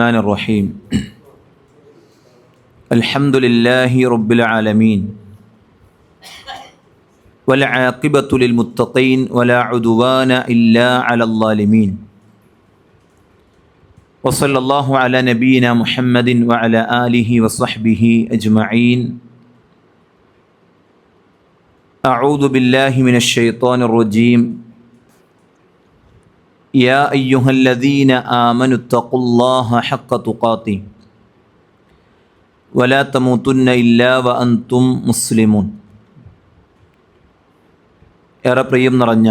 الرحمن الرحيم الحمد لله رب العالمين والعاقبة للمتقين ولا عدوان إلا على الظالمين وصلى الله على نبينا محمد وعلى آله وصحبه أجمعين أعوذ بالله من الشيطان الرجيم يا أيها الذين آمنوا اتقوا الله حق تقاته ولا تموتن إلا وأنتم مسلمون. ഏറെ പ്രിയം നിറഞ്ഞ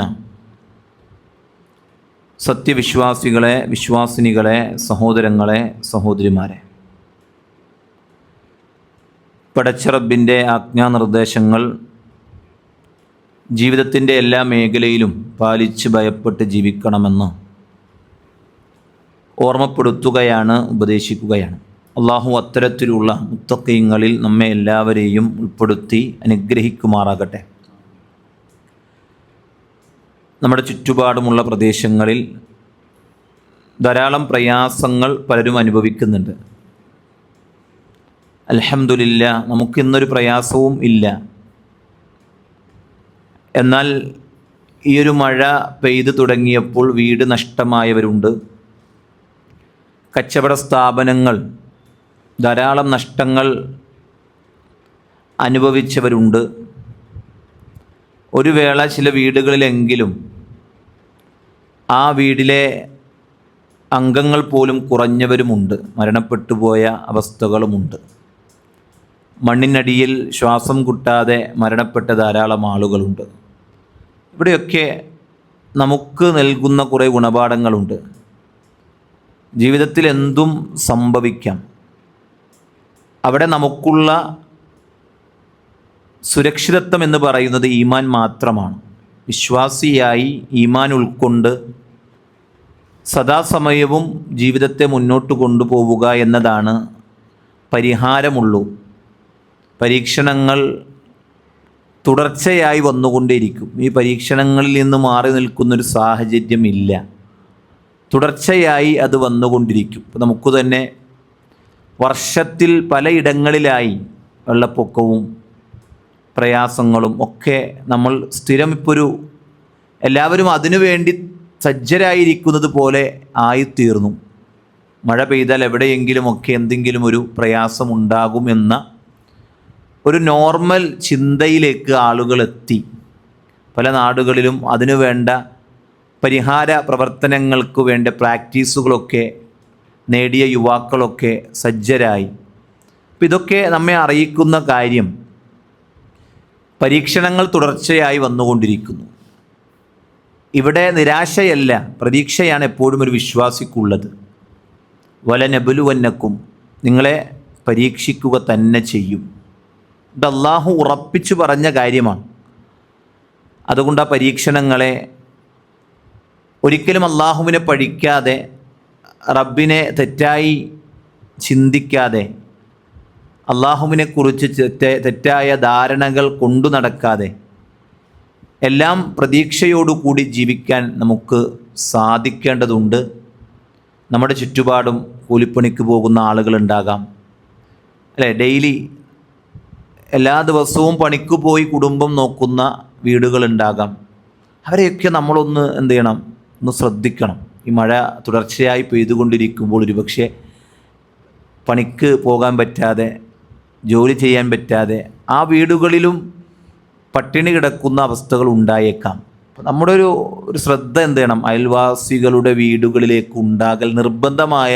സത്യവിശ്വാസികളെ, വിശ്വാസിനികളെ, സഹോദരങ്ങളെ, സഹോദരിമാരെ, പടച്ചറബിൻ്റെ ആജ്ഞാനിർദ്ദേശങ്ങൾ ജീവിതത്തിൻ്റെ എല്ലാ മേഖലയിലും പാലിച്ച് ഭയപ്പെട്ട് ജീവിക്കണമെന്ന് ഓർമ്മപ്പെടുത്തുകയാണ്, ഉപദേശിക്കുകയാണ്. അള്ളാഹു അത്തരത്തിലുള്ള മുത്തഖീങ്ങളിൽ നമ്മെ എല്ലാവരെയും ഉൾപ്പെടുത്തി അനുഗ്രഹിക്കുമാറാകട്ടെ. നമ്മുടെ ചുറ്റുപാടുമുള്ള പ്രദേശങ്ങളിൽ ധാരാളം പ്രയാസങ്ങൾ പലരും അനുഭവിക്കുന്നുണ്ട്. അൽഹംദുലില്ലാ, നമുക്കിന്നൊരു പ്രയാസവും ഇല്ല. എന്നാൽ ഈയൊരു മഴ പെയ്തു തുടങ്ങിയപ്പോൾ വീട് നഷ്ടമായവരുണ്ട്, കച്ചവട സ്ഥാപനങ്ങൾ ധാരാളം നഷ്ടങ്ങൾ അനുഭവിച്ചവരുണ്ട്. ഒരു വേള ചില വീടുകളിലെങ്കിലും ആ വീട്ടിലെ അംഗങ്ങൾ പോലും കുറഞ്ഞവരുമുണ്ട്, മരണപ്പെട്ടുപോയ അവസ്ഥകളുമുണ്ട്. മണ്ണിനടിയിൽ ശ്വാസം കിട്ടാതെ മരണപ്പെട്ട ധാരാളം ആളുകളുണ്ട്. ഇവിടെയൊക്കെ നമുക്ക് നൽകുന്ന കുറേ ഗുണപാഠങ്ങളുണ്ട്. ജീവിതത്തിൽ എന്തും സംഭവിക്കാം. അവിടെ നമുക്കുള്ള സുരക്ഷിതത്വം എന്ന് പറയുന്നത് ഈമാൻ മാത്രമാണ്. വിശ്വാസിയായി ഈമാൻ ഉൾക്കൊണ്ട് സദാസമയവും ജീവിതത്തെ മുന്നോട്ട് കൊണ്ടുപോവുക എന്നതാണ് പരിഹാരമുള്ളൂ. പരീക്ഷണങ്ങൾ തുടർച്ചയായി വന്നുകൊണ്ടേയിരിക്കും. ഈ പരീക്ഷണങ്ങളിൽ നിന്ന് മാറി നിൽക്കുന്നൊരു സാഹചര്യമില്ല. തുടർച്ചയായി അത് വന്നുകൊണ്ടിരിക്കും. ഇപ്പോൾ നമുക്ക് തന്നെ വർഷത്തിൽ പലയിടങ്ങളിലായി വെള്ളപ്പൊക്കവും പ്രയാസങ്ങളും ഒക്കെ നമ്മൾ സ്ഥിരം ഇപ്പോൾ എല്ലാവരും അതിനു വേണ്ടി സജ്ജരായിരിക്കുന്നത് പോലെ ആയിത്തീർന്നു. മഴ പെയ്താൽ എവിടെയെങ്കിലുമൊക്കെ എന്തെങ്കിലും ഒരു പ്രയാസമുണ്ടാകുമെന്ന ഒരു നോർമൽ ചിന്തയിലേക്ക് ആളുകൾ എത്തി. പല നാടുകളിലും അതിനു വേണ്ട പരിഹാര പ്രവർത്തനങ്ങൾക്ക് വേണ്ട പ്രാക്ടീസുകളൊക്കെ നേടിയ യുവാക്കളൊക്കെ സജ്ജരായി. അപ്പം ഇതൊക്കെ നമ്മെ അറിയിക്കുന്ന കാര്യം, പരീക്ഷണങ്ങൾ തുടർച്ചയായി വന്നുകൊണ്ടിരിക്കുന്നു. ഇവിടെ നിരാശയല്ല, പ്രതീക്ഷയാണ് എപ്പോഴും ഒരു വിശ്വാസിക്കുള്ളത്. വലനബലുവന്നക്കും, നിങ്ങളെ പരീക്ഷിക്കുക തന്നെ ചെയ്യും. ഇത് അള്ളാഹു ഉറപ്പിച്ചു പറഞ്ഞ കാര്യമാണ്. അതുകൊണ്ട് ആ പരീക്ഷണങ്ങളെ ഒരിക്കലും അള്ളാഹുവിനെ പഴിക്കാതെ, റബ്ബിനെ തെറ്റായി ചിന്തിക്കാതെ, അള്ളാഹുവിനെക്കുറിച്ച് തെറ്റായ ധാരണകൾ കൊണ്ടു നടക്കാതെ എല്ലാം പ്രതീക്ഷയോടുകൂടി ജീവിക്കാൻ നമുക്ക് സാധിക്കേണ്ടതുണ്ട്. നമ്മുടെ ചുറ്റുപാടും കൂലിപ്പണിക്ക് പോകുന്ന ആളുകളുണ്ടാകാം, അല്ലേ? ഡെയിലി എല്ലാ ദിവസവും പണിക്ക് പോയി കുടുംബം നോക്കുന്ന വീടുകളുണ്ടാകാം. അവരെയൊക്കെ നമ്മളൊന്ന് എന്ത് ചെയ്യണം, ഒന്ന് ശ്രദ്ധിക്കണം. ഈ മഴ തുടർച്ചയായി പെയ്തുകൊണ്ടിരിക്കുമ്പോൾ ഒരുപക്ഷെ പണിക്ക് പോകാൻ പറ്റാതെ, ജോലി ചെയ്യാൻ പറ്റാതെ ആ വീടുകളിലും പട്ടിണി കിടക്കുന്ന അവസ്ഥകൾ ഉണ്ടായേക്കാം. അപ്പോൾ നമ്മുടെ ഒരു ശ്രദ്ധ എന്ത് ചെയ്യണം, അയൽവാസികളുടെ വീടുകളിലേക്ക് ഉണ്ടാകൽ നിർബന്ധമായ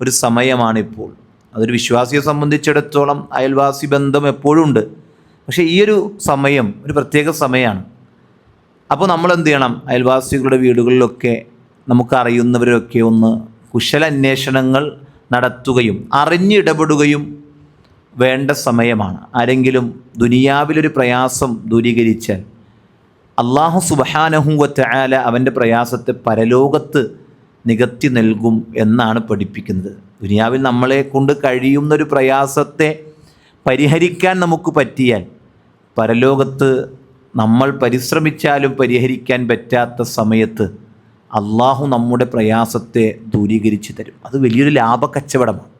ഒരു സമയമാണിപ്പോൾ. അതൊരു വിശ്വാസിയെ സംബന്ധിച്ചിടത്തോളം അയൽവാസി ബന്ധം എപ്പോഴും ഉണ്ട്. പക്ഷേ ഈ ഒരു സമയം ഒരു പ്രത്യേക സമയമാണ്. അപ്പോൾ നമ്മൾ എന്ത് ചെയ്യണം, അയൽവാസികളുടെ വീടുകളിലൊക്കെ നമുക്കറിയുന്നവരൊക്കെ ഒന്ന് കുശലാന്വേഷണങ്ങൾ നടത്തുകയും അറിഞ്ഞിടപെടുകയും വേണ്ട സമയമാണ്. ആരെങ്കിലും ദുനിയാവിലൊരു പ്രയാസം ദൂരീകരിച്ചാൽ അല്ലാഹു സുബ്ഹാനഹു വ തആല അവൻ്റെ പ്രയാസത്തെ പരലോകത്ത് നികത്തി നൽകും എന്നാണ് പഠിപ്പിക്കുന്നത്. ദുനിയാവിൽ നമ്മളെ കൊണ്ട് കഴിയുന്നൊരു പ്രയാസത്തെ പരിഹരിക്കാൻ നമുക്ക് പറ്റിയാൽ പരലോകത്ത് നമ്മൾ പരിശ്രമിച്ചാലും പരിഹരിക്കാൻ പറ്റാത്ത സമയത്ത് അള്ളാഹു നമ്മുടെ പ്രയാസത്തെ ദൂരീകരിച്ച് തരും. അത് വലിയൊരു ലാഭക്കച്ചവടമാണ്.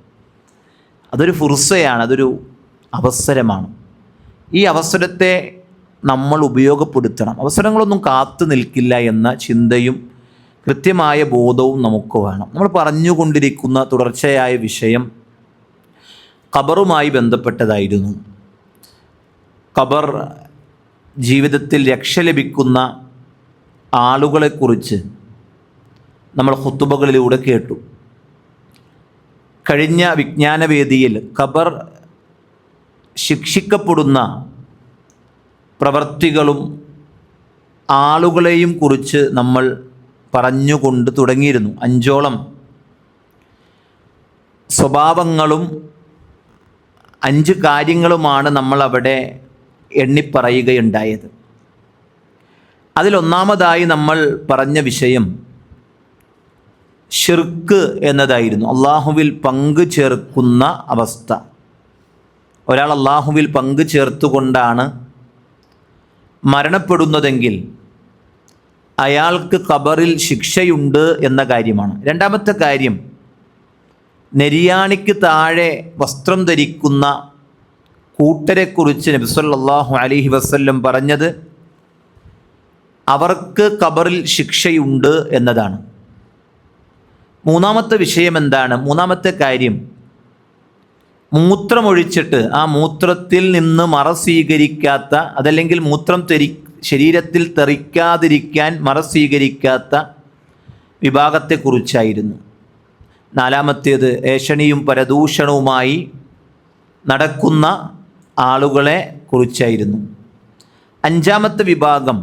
അതൊരു ഫുർസയാണ്, അതൊരു അവസരമാണ്. ഈ അവസരത്തെ നമ്മൾ ഉപയോഗപ്പെടുത്തണം. അവസരങ്ങളൊന്നും കാത്തു നിൽക്കില്ല എന്ന ചിന്തയും കൃത്യമായ ബോധവും നമുക്ക് വേണം. നമ്മൾ പറഞ്ഞുകൊണ്ടിരിക്കുന്ന തുടർച്ചയായ വിഷയം ഖബറുമായി ബന്ധപ്പെട്ടതായിരുന്നു. ഖബർ ജീവിതത്തിൽ രക്ഷ ലഭിക്കുന്ന ആളുകളെക്കുറിച്ച് നമ്മൾ ഖുതുബകളിലൂടെ കേട്ടു. കഴിഞ്ഞ വിജ്ഞാനവേദിയിൽ ഖബർ ശിക്ഷിക്കപ്പെടുന്ന പ്രവർത്തികളും ആളുകളെയും കുറിച്ച് നമ്മൾ പറഞ്ഞുകൊണ്ട് തുടങ്ങിയിരുന്നു. 5ഓളം സ്വഭാവങ്ങളും 5 കാര്യങ്ങളുമാണ് നമ്മൾ അവിടെ എണ്ണിപ്പറയുകയുണ്ടായത്. അതിലൊന്നാമതായി നമ്മൾ പറഞ്ഞ വിഷയം ഷിർക്ക് എന്നതായിരുന്നു. അള്ളാഹുവിൽ പങ്കു ചേർക്കുന്ന അവസ്ഥ. ഒരാൾ അള്ളാഹുവിൽ പങ്കു ചേർത്തുകൊണ്ടാണ് മരണപ്പെടുന്നതെങ്കിൽ അയാൾക്ക് ഖബറിൽ ശിക്ഷയുണ്ട് എന്ന കാര്യമാണ്. രണ്ടാമത്തെ കാര്യം, നെരിയാണിക്ക് താഴെ വസ്ത്രം ധരിക്കുന്ന കൂട്ടരെക്കുറിച്ച് നബി സല്ലല്ലാഹു അലൈഹി വസല്ലം പറഞ്ഞത് അവർക്ക് ഖബറിൽ ശിക്ഷയുണ്ട് എന്നതാണ്. മൂന്നാമത്തെ വിഷയം എന്താണ്? മൂന്നാമത്തെ കാര്യം, മൂത്രമൊഴിച്ചിട്ട് ആ മൂത്രത്തിൽ നിന്ന് മറ സ്വീകരിക്കാത്ത, അതല്ലെങ്കിൽ മൂത്രം ശരീരത്തിൽ തെറിക്കാതിരിക്കാൻ മറ സ്വീകരിക്കാത്ത വിഭാഗത്തെക്കുറിച്ചായിരുന്നു. നാലാമത്തേത് ഏഷണിയും പരദൂഷണവുമായി നടക്കുന്ന ആളുകളെ കുറിച്ചായിരുന്നു. അഞ്ചാമത്തെ വിഭാഗം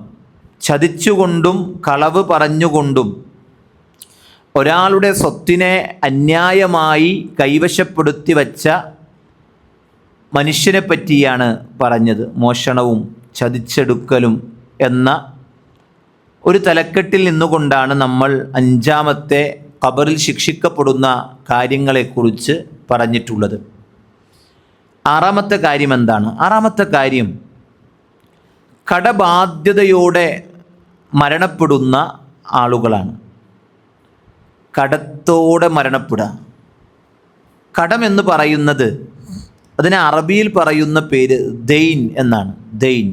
ചതിച്ചുകൊണ്ടും കളവ് പറഞ്ഞുകൊണ്ടും ഒരാളുടെ സ്വത്തിനെ അന്യായമായി കൈവശപ്പെടുത്തി വച്ച മനുഷ്യനെ പറ്റിയാണ് പറഞ്ഞത്. മോഷണവും ചതിച്ചെടുക്കലും എന്ന ഒരു തലക്കെട്ടിൽ നിന്നുകൊണ്ടാണ് നമ്മൾ 5ാമത്തെ ഖബറിൽ ശിക്ഷിക്കപ്പെടുന്ന കാര്യങ്ങളെക്കുറിച്ച് പറഞ്ഞിട്ടുള്ളത്. 6ാമത്തെ കാര്യം എന്താണ്? 6ാമത്തെ കാര്യം, കടബാധ്യതയോടെ മരണപ്പെടുന്ന ആളുകളാണ്. കടത്തോടെ മരണപ്പെടുക. കടം എന്ന് പറയുന്നത് അതിനെ അറബിയിൽ പറയുന്ന പേര് ദൈൻ എന്നാണ്. ദൈൻ,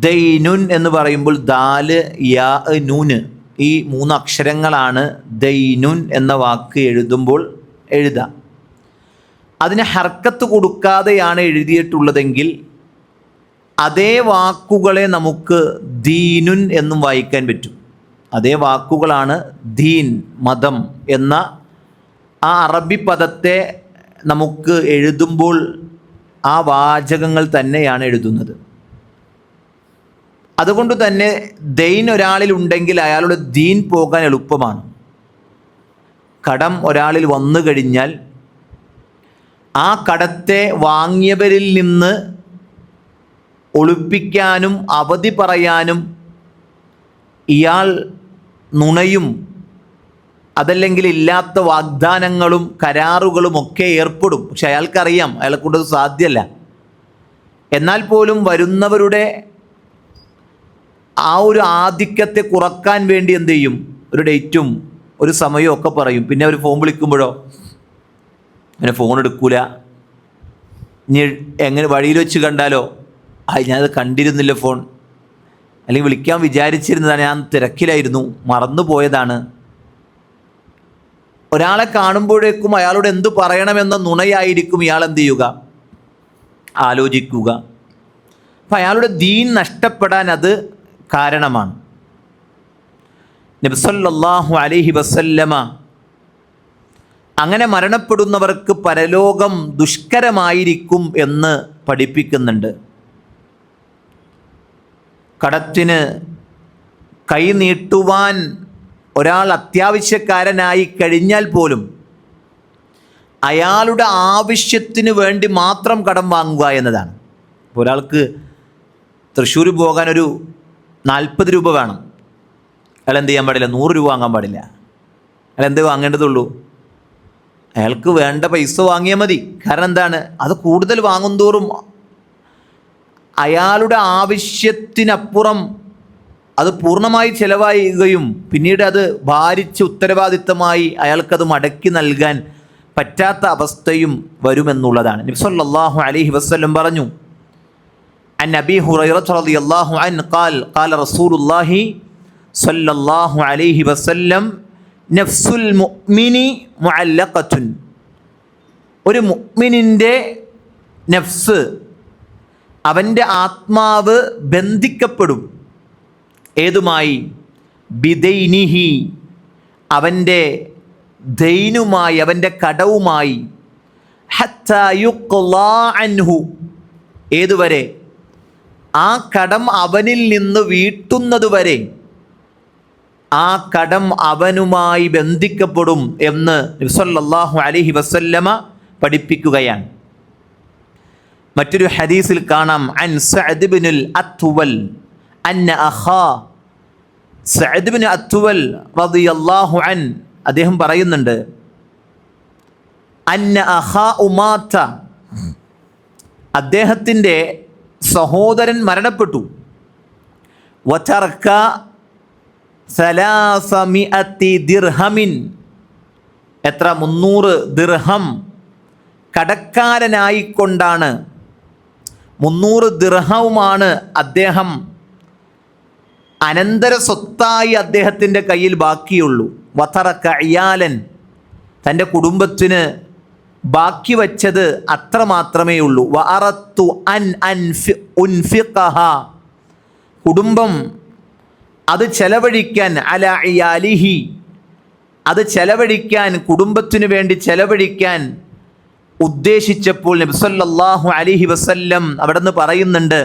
ദൈനുൻ എന്ന് പറയുമ്പോൾ ദാല് യാ നൂന്, ഈ 3 അക്ഷരങ്ങളാണ് ദൈനുൻ എന്ന വാക്ക് എഴുതുമ്പോൾ എഴുതാം. അതിന് ഹർക്കത്ത് കൊടുക്കാതെയാണ് എഴുതിയിട്ടുള്ളതെങ്കിൽ അതേ വാക്കുകളെ നമുക്ക് ദീനുൻ എന്നും വായിക്കാൻ പറ്റും. അതേ വാക്കുകളാണ് ദീൻ, മതം എന്ന ആ അറബി പദത്തെ നമുക്ക് എഴുതുമ്പോൾ ആ വാചകങ്ങൾ തന്നെയാണ് എഴുതുന്നത്. അതുകൊണ്ട് തന്നെ ദൈൻ ഒരാളിൽ ഉണ്ടെങ്കിൽ അയാളുടെ ദീൻ പോകാൻ എളുപ്പമാണ്. കടം ഒരാളിൽ വന്നു കഴിഞ്ഞാൽ ആ കടത്തെ വാങ്ങിയവരിൽ നിന്ന് ഒളിപ്പിക്കാനും അവധി പറയാനും ഇയാൾ നുണയും അതല്ലെങ്കിൽ ഇല്ലാത്ത വാഗ്ദാനങ്ങളും കരാറുകളും ഒക്കെ ഏർപ്പെടും. പക്ഷെ അയാൾക്കറിയാം അയാളെ കൊണ്ടത് സാധ്യമല്ല. എന്നാൽ പോലും വരുന്നവരുടെ ആ ഒരു ആധിക്യത്തെ കുറക്കാൻ വേണ്ടി എന്ത് ചെയ്യും? ഒരു ഡേറ്റും ഒരു സമയവും ഒക്കെ പറയും. പിന്നെ അവർ ഫോൺ വിളിക്കുമ്പോഴോ അങ്ങനെ ഫോൺ എടുക്കൂല. ഇനി എങ്ങനെ വഴിയിൽ വെച്ച് കണ്ടാലോ ഞാനത് കണ്ടിരുന്നില്ല ഫോൺ, അല്ലെങ്കിൽ വിളിക്കാൻ വിചാരിച്ചിരുന്നതാണ്, ഞാൻ തിരക്കിലായിരുന്നു, മറന്നു പോയതാണ്. ഒരാളെ കാണുമ്പോഴേക്കും അയാളോട് എന്തു പറയണമെന്ന നുണയായിരിക്കും ഇയാൾ എന്ത് ചെയ്യുക? ആലോചിക്കുക. അപ്പം അയാളുടെ ദീൻ നഷ്ടപ്പെടാൻ അത് കാരണമാണ്. നബി സല്ലല്ലാഹു അലൈഹി വസല്ലമ അങ്ങനെ മരണപ്പെടുന്നവർക്ക് പരലോകം ദുഷ്കരമായിരിക്കും എന്ന് പഠിപ്പിക്കുന്നുണ്ട്. കടത്തിന് കൈ നീട്ടുവാൻ ഒരാൾ അത്യാവശ്യക്കാരനായി കഴിഞ്ഞാൽ പോലും അയാളുടെ ആവശ്യത്തിന് വേണ്ടി മാത്രം കടം വാങ്ങുക എന്നതാണ്. ഒരാൾക്ക് തൃശ്ശൂർ പോകാൻ ഒരു 40 രൂപ വേണം. അയാൾ എന്ത് ചെയ്യാൻ പാടില്ല? 100 രൂപ വാങ്ങാൻ പാടില്ല. അയാൾ എന്ത് വാങ്ങേണ്ടതുള്ളൂ? അയാൾക്ക് വേണ്ട പൈസ വാങ്ങിയാൽ മതി. കാരണം എന്താണ്? അത് കൂടുതൽ വാങ്ങും തോറും അയാളുടെ ആവശ്യത്തിനപ്പുറം അത് പൂർണ്ണമായി ചെലവായുകയും പിന്നീട് അത് ഭാരിച്ച് ഉത്തരവാദിത്തമായി അയാൾക്കത് മടക്കി നൽകാൻ പറ്റാത്ത അവസ്ഥയും വരുമെന്നുള്ളതാണ്. നബി സല്ലല്ലാഹു അലൈഹി വസല്ലം പറഞ്ഞു, അൻ അബീ ഹുറൈറ റളിയല്ലാഹു അൻഹു ഖാല റസൂലുള്ളാഹി സല്ലല്ലാഹു അലൈഹി വസല്ലം നഫ്സുൽ മുഅ്മിനി മുഅല്ലഖത്തുൻ. ഒരു മുഅ്മിനിൻ്റെ നഫ്സ്, അവൻ്റെ ആത്മാവ് ബന്ധിക്കപ്പെടും. ഏതുമായി? ബിദൈനിഹി, അവൻ്റെ ദൈനുമായി, അവൻ്റെ കടവുമായി. ഹത്താ യുഖ്ളാ അൻഹു, ഏതുവരെ? ആ കടം അവനിൽ നിന്ന് വീട്ടുന്നതുവരെ ആ കടം അവനുമായി ബന്ധിക്കപ്പെടും എന്ന് നബി സല്ലല്ലാഹു അലൈഹി വസല്ലമ പഠിപ്പിക്കുകയാണ്. മറ്റൊരു ഹദീസിൽ കാണാം, അൻ സഅദ് ഇബ്നുൽ അത്വൽ അന്ന അഖാ സഅദ് ഇബ്നു അത്വൽ റളിയല്ലാഹു അൻ, അദ്ദേഹം പറയുന്നുണ്ട്, അന്ന അഖാ ഉമാത, അദ്ദേഹത്തിൻ്റെ സഹോദരൻ മരണപ്പെട്ടു. വതർക 300 ദിർഹമിൻ, എത്ര? 300 ദിർഹം കടക്കാരനായിക്കൊണ്ടാണ്, 300 ദിർഹവുമാണ് അദ്ദേഹം അനന്തര സ്വത്തായി അദ്ദേഹത്തിൻ്റെ കയ്യിൽ ബാക്കിയുള്ളൂ. വതറക ഇയാലൻ, തൻ്റെ കുടുംബത്തിന് ബാക്കി വച്ചത് അത്ര മാത്രമേ ഉള്ളൂ. വഅറത്തു അൻ ഉൻഫിഖഹ, കുടുംബം അത് ചെലവഴിക്കാൻ, അല ഇയാലിഹി, അത് ചെലവഴിക്കാൻ, കുടുംബത്തിനു വേണ്ടി ചെലവഴിക്കാൻ ഉദ്ദേശിച്ചപ്പോൾ നബി സല്ലല്ലാഹു അലൈഹി വസല്ലം അവിടുന്ന് പറയുന്നുണ്ട്,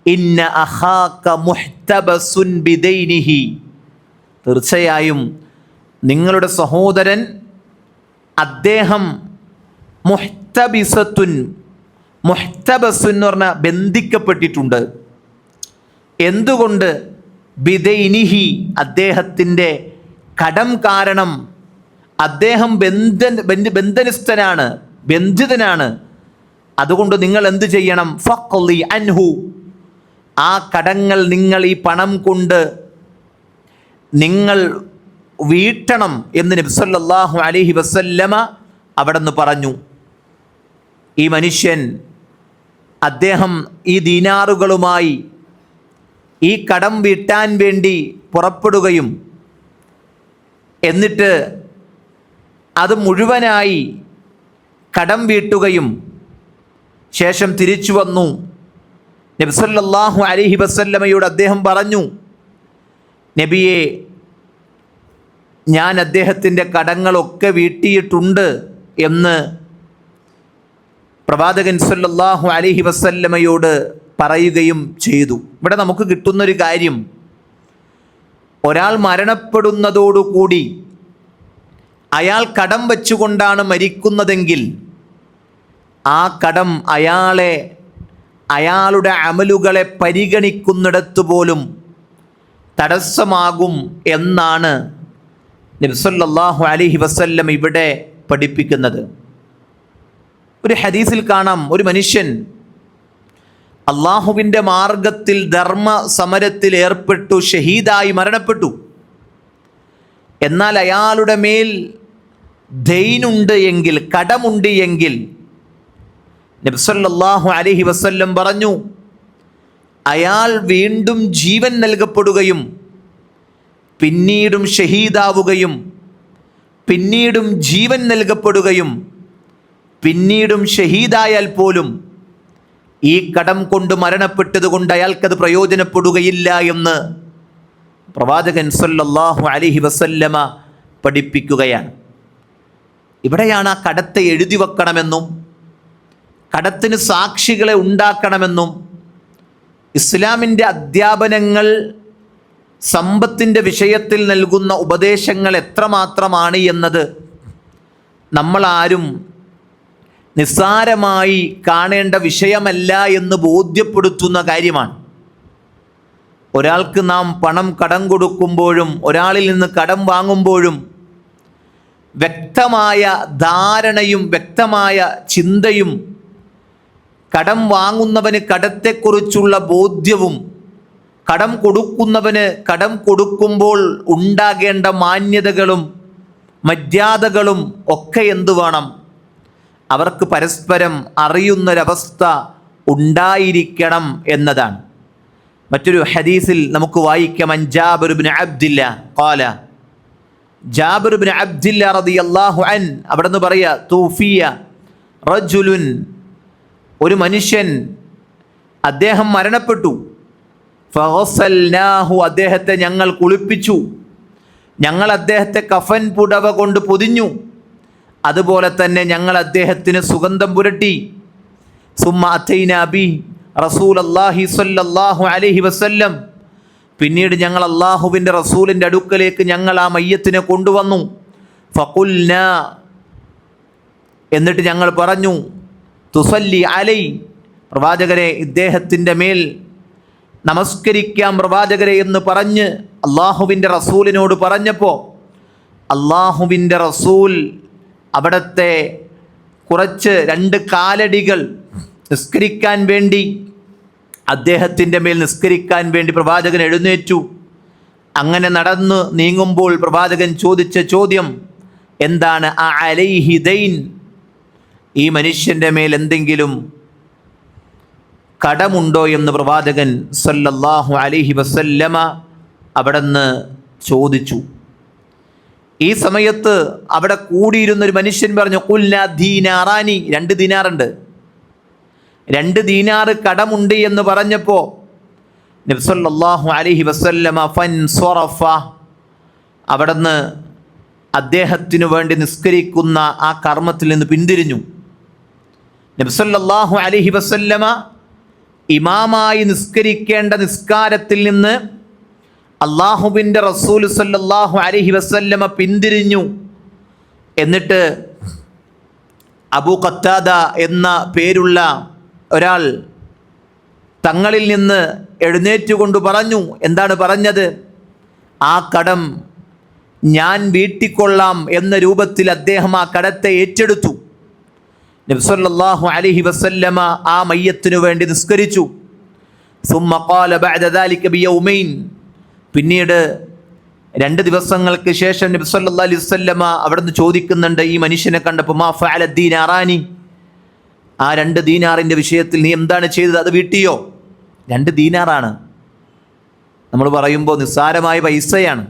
ഇന്ന അഖാക മുഹ്തബസുൻ ബിദൈനിഹി, തീർച്ചയായും നിങ്ങളുടെ സഹോദരൻ, അദ്ദേഹം മുഹ്തബിസത്തുൻ, മുഹ്തബസുൻ എന്ന് പറഞ്ഞാൽ ബന്ധിക്കപ്പെട്ടിട്ടുണ്ട്. എന്തുകൊണ്ട്? ബിദൈനിഹി, അദ്ദേഹത്തിൻ്റെ കടം കാരണം അദ്ദേഹം ബന്ധനസ്ഥനാണ്, ബന്ധിതനാണ്. അതുകൊണ്ട് നിങ്ങൾ എന്ത് ചെയ്യണം? ഫഖ്ലി അൻഹു, ആ കടങ്ങൾ നിങ്ങൾ ഈ പണം കൊണ്ട് നിങ്ങൾ വീട്ടണം എന്ന് നബി സല്ലല്ലാഹു അലൈഹി വസല്ലമ അവിടുന്ന് പറഞ്ഞു. ഈ മനുഷ്യൻ, അദ്ദേഹം ഈ ദീനാറുകളുമായി ഈ കടം വീട്ടാൻ വേണ്ടി പുറപ്പെടുകയും എന്നിട്ട് അത് മുഴുവനായി കടം വീട്ടുകയും ശേഷം തിരിച്ചു വന്നു. നബി സല്ലല്ലാഹു അലൈഹി വസല്ലമയോട് അദ്ദേഹം പറഞ്ഞു, നബിയെ, ഞാൻ അദ്ദേഹത്തിൻ്റെ കടങ്ങളൊക്കെ വീട്ടിയിട്ടുണ്ട് എന്ന് പ്രവാചകൻ സല്ലല്ലാഹു അലൈഹി വസല്ലമയോട് പറയുകയും ചെയ്തു. ഇവിടെ നമുക്ക് കിട്ടുന്നൊരു കാര്യം, ഒരാൾ മരണപ്പെടുന്നതോടുകൂടി അയാൾ കടം വെച്ചുകൊണ്ടാണ് മരിക്കുന്നതെങ്കിൽ ആ കടം അയാളുടെ അമലുകളെ പരിഗണിക്കുന്നിടത്ത് പോലും തടസ്സമാകും എന്നാണ് നബി സല്ലല്ലാഹു അലൈഹി വസല്ലം ഇവിടെ പഠിപ്പിക്കുന്നത്. ഒരു ഹദീസിൽ കാണാം, ഒരു മനുഷ്യൻ അള്ളാഹുവിൻ്റെ മാർഗത്തിൽ ധർമ്മ സമരത്തിൽ ഏർപ്പെട്ടു ഷഹീദായി മരണപ്പെട്ടു. എന്നാൽ അയാളുടെ മേൽ ദൈനുണ്ട് എങ്കിൽ, കടമുണ്ട് എങ്കിൽ, നബി സല്ലല്ലാഹു അലൈഹി വസല്ലം പറഞ്ഞു, അയാൾ വീണ്ടും ജീവൻ നൽകപ്പെടുകയും പിന്നീടും ഷഹീദാവുകയും പിന്നീടും ജീവൻ നൽകപ്പെടുകയും പിന്നീടും ഷഹീദായാൽ പോലും ഈ കടം കൊണ്ട് മരണപ്പെട്ടത് കൊണ്ട് അയാൾക്കത് പ്രയോജനപ്പെടുകയില്ല എന്ന് പ്രവാചകൻ സല്ലല്ലാഹു അലൈഹി വസല്ലമ പഠിപ്പിക്കുകയാണ്. ഇവിടെയാണ് ആ കടത്തെ എഴുതി വെക്കണമെന്നും കടത്തിന് സാക്ഷികളെ ഉണ്ടാക്കണമെന്നും ഇസ്ലാമിൻ്റെ അധ്യാപനങ്ങൾ സമ്പത്തിൻ്റെ വിഷയത്തിൽ നൽകുന്ന ഉപദേശങ്ങൾ എത്രമാത്രമാണ് എന്നത് നമ്മളാരും നിസ്സാരമായി കാണേണ്ട വിഷയമല്ല എന്ന് ബോധ്യപ്പെടുത്തുന്ന കാര്യമാണ്. ഒരാൾക്ക് നാം പണം കടം കൊടുക്കുമ്പോഴും ഒരാളിൽ നിന്ന് കടം വാങ്ങുമ്പോഴും വ്യക്തമായ ധാരണയും വ്യക്തമായ ചിന്തയും കടം വാങ്ങുന്നവന് കടത്തെക്കുറിച്ചുള്ള ബോധ്യവും കടം കൊടുക്കുന്നവന് കടം കൊടുക്കുമ്പോൾ ഉണ്ടാകേണ്ട മാന്യതകളും മര്യാദകളും ഒക്കെ എന്തു വേണം? അവർക്ക് പരസ്പരം അറിയുന്നൊരവസ്ഥ ഉണ്ടായിരിക്കണം എന്നതാണ്. മറ്റൊരു ഹദീസിൽ നമുക്ക് വായിക്കാം, ജാബിർ ഇബ്നു അബ്ദില്ല ഖാല, ജാബിർ ഇബ്നു അബ്ദില്ല റളിയല്ലാഹു അൻ അവിടെന്ന് പറയാ, തൂഫിയ റജുലുൻ, ഒരു മനുഷ്യൻ അദ്ദേഹം മരണപ്പെട്ടു. ഫഗസൽനാഹു, അദ്ദേഹത്തെ ഞങ്ങൾ കുളിപ്പിച്ചു, ഞങ്ങൾ അദ്ദേഹത്തെ കഫൻ പുടവ കൊണ്ട് പൊതിഞ്ഞു, അതുപോലെ തന്നെ ഞങ്ങൾ അദ്ദേഹത്തിന് സുഗന്ധം പുരട്ടി. സുമ്മ അത്തൈനാ ബി റസൂലല്ലാഹി സ്വല്ലല്ലാഹു അലൈഹി വസല്ലം, പിന്നീട് ഞങ്ങൾ അള്ളാഹുവിൻ്റെ റസൂലിൻ്റെ അടുക്കലേക്ക് ഞങ്ങൾ ആ മയ്യത്തിനെ കൊണ്ടുവന്നു. ഫഖുൽനാ, എന്നിട്ട് ഞങ്ങൾ പറഞ്ഞു, തുസല്ലി അലൈ, പ്രവാചകരെ ഇദ്ദേഹത്തിൻ്റെ മേൽ നമസ്കരിക്കാം പ്രവാചകരെ എന്ന് പറഞ്ഞ് അള്ളാഹുവിൻ്റെ റസൂലിനോട് പറഞ്ഞപ്പോൾ അള്ളാഹുവിൻ്റെ റസൂൽ അവിടത്തെ കുറച്ച് 2 കാലടികൾ നിസ്കരിക്കാൻ വേണ്ടി, അദ്ദേഹത്തിൻ്റെ മേൽ നിസ്കരിക്കാൻ വേണ്ടി പ്രവാചകൻ എഴുന്നേറ്റു. അങ്ങനെ നടന്ന് നീങ്ങുമ്പോൾ പ്രവാചകൻ ചോദിച്ച ചോദ്യം എന്താണ്? അലൈഹി ദൈൻ, ഈ മനുഷ്യൻ്റെ മേൽ എന്തെങ്കിലും കടമുണ്ടോ എന്ന് പ്രവാചകൻ സല്ലല്ലാഹു അലൈഹി വസല്ലമ അവിടുന്ന് ചോദിച്ചു. ഈ സമയത്ത് അവിടെ കൂടിയിരുന്നൊരു മനുഷ്യൻ പറഞ്ഞു, ഖുൽനാ ദീനാറാനി, 2 ദീനാറുണ്ട്, 2 ദീനാറ് കടമുണ്ട് എന്ന് പറഞ്ഞപ്പോൾ നബി സല്ലല്ലാഹു അലൈഹി വസല്ലമ ഫൻസറഫ, അവിടുന്ന് അദ്ദേഹത്തിനു വേണ്ടി നിസ്കരിക്കുന്ന ആ കർമ്മത്തിൽ നിന്ന് പിന്തിരിഞ്ഞു. നബി സല്ലല്ലാഹു അലൈഹി വസല്ലമ ഇമാമായി നിസ്കരിക്കേണ്ട നിസ്കാരത്തിൽ നിന്ന് അള്ളാഹുവിൻ്റെ റസൂൽ സല്ലല്ലാഹു അലൈഹി വസല്ലമ പിന്തിരിഞ്ഞു. എന്നിട്ട് അബൂ ഖത്താദ എന്ന പേരുള്ള ഒരാൾ തങ്ങളിൽ നിന്ന് എഴുന്നേറ്റുകൊണ്ട് പറഞ്ഞു. എന്താണ് പറഞ്ഞത്? ആ കടം ഞാൻ വീട്ടിക്കൊള്ളാം എന്ന രൂപത്തിൽ അദ്ദേഹം ആ കടത്തെ ഏറ്റെടുത്തു. നബി സല്ലല്ലാഹു അലൈഹി വസല്ലമ ആ മയ്യത്തിനു വേണ്ടി നിസ്കരിച്ചു. സുമ്മ ഖാല ബഅദ ദാലിക ബിയൗമൈൻ, പിന്നീട് 2 ദിവസങ്ങൾക്ക് ശേഷം നബി സല്ലല്ലാഹു അലൈഹി വസല്ലമ അവിടുന്ന് ചോദിക്കുന്നുണ്ട് ഈ മനുഷ്യനെ കണ്ടപ്പോൾ, മാ ഫഅല ദീനാറാനി, ആ 2 ദീനാറിൻ്റെ വിഷയത്തിൽ നീ എന്താണ് ചെയ്തത്? അത് വീട്ടിയോ? 2 ദീനാറാണ്, നമ്മൾ പറയുമ്പോൾ നിസ്സാരമായ പൈസയാണ്.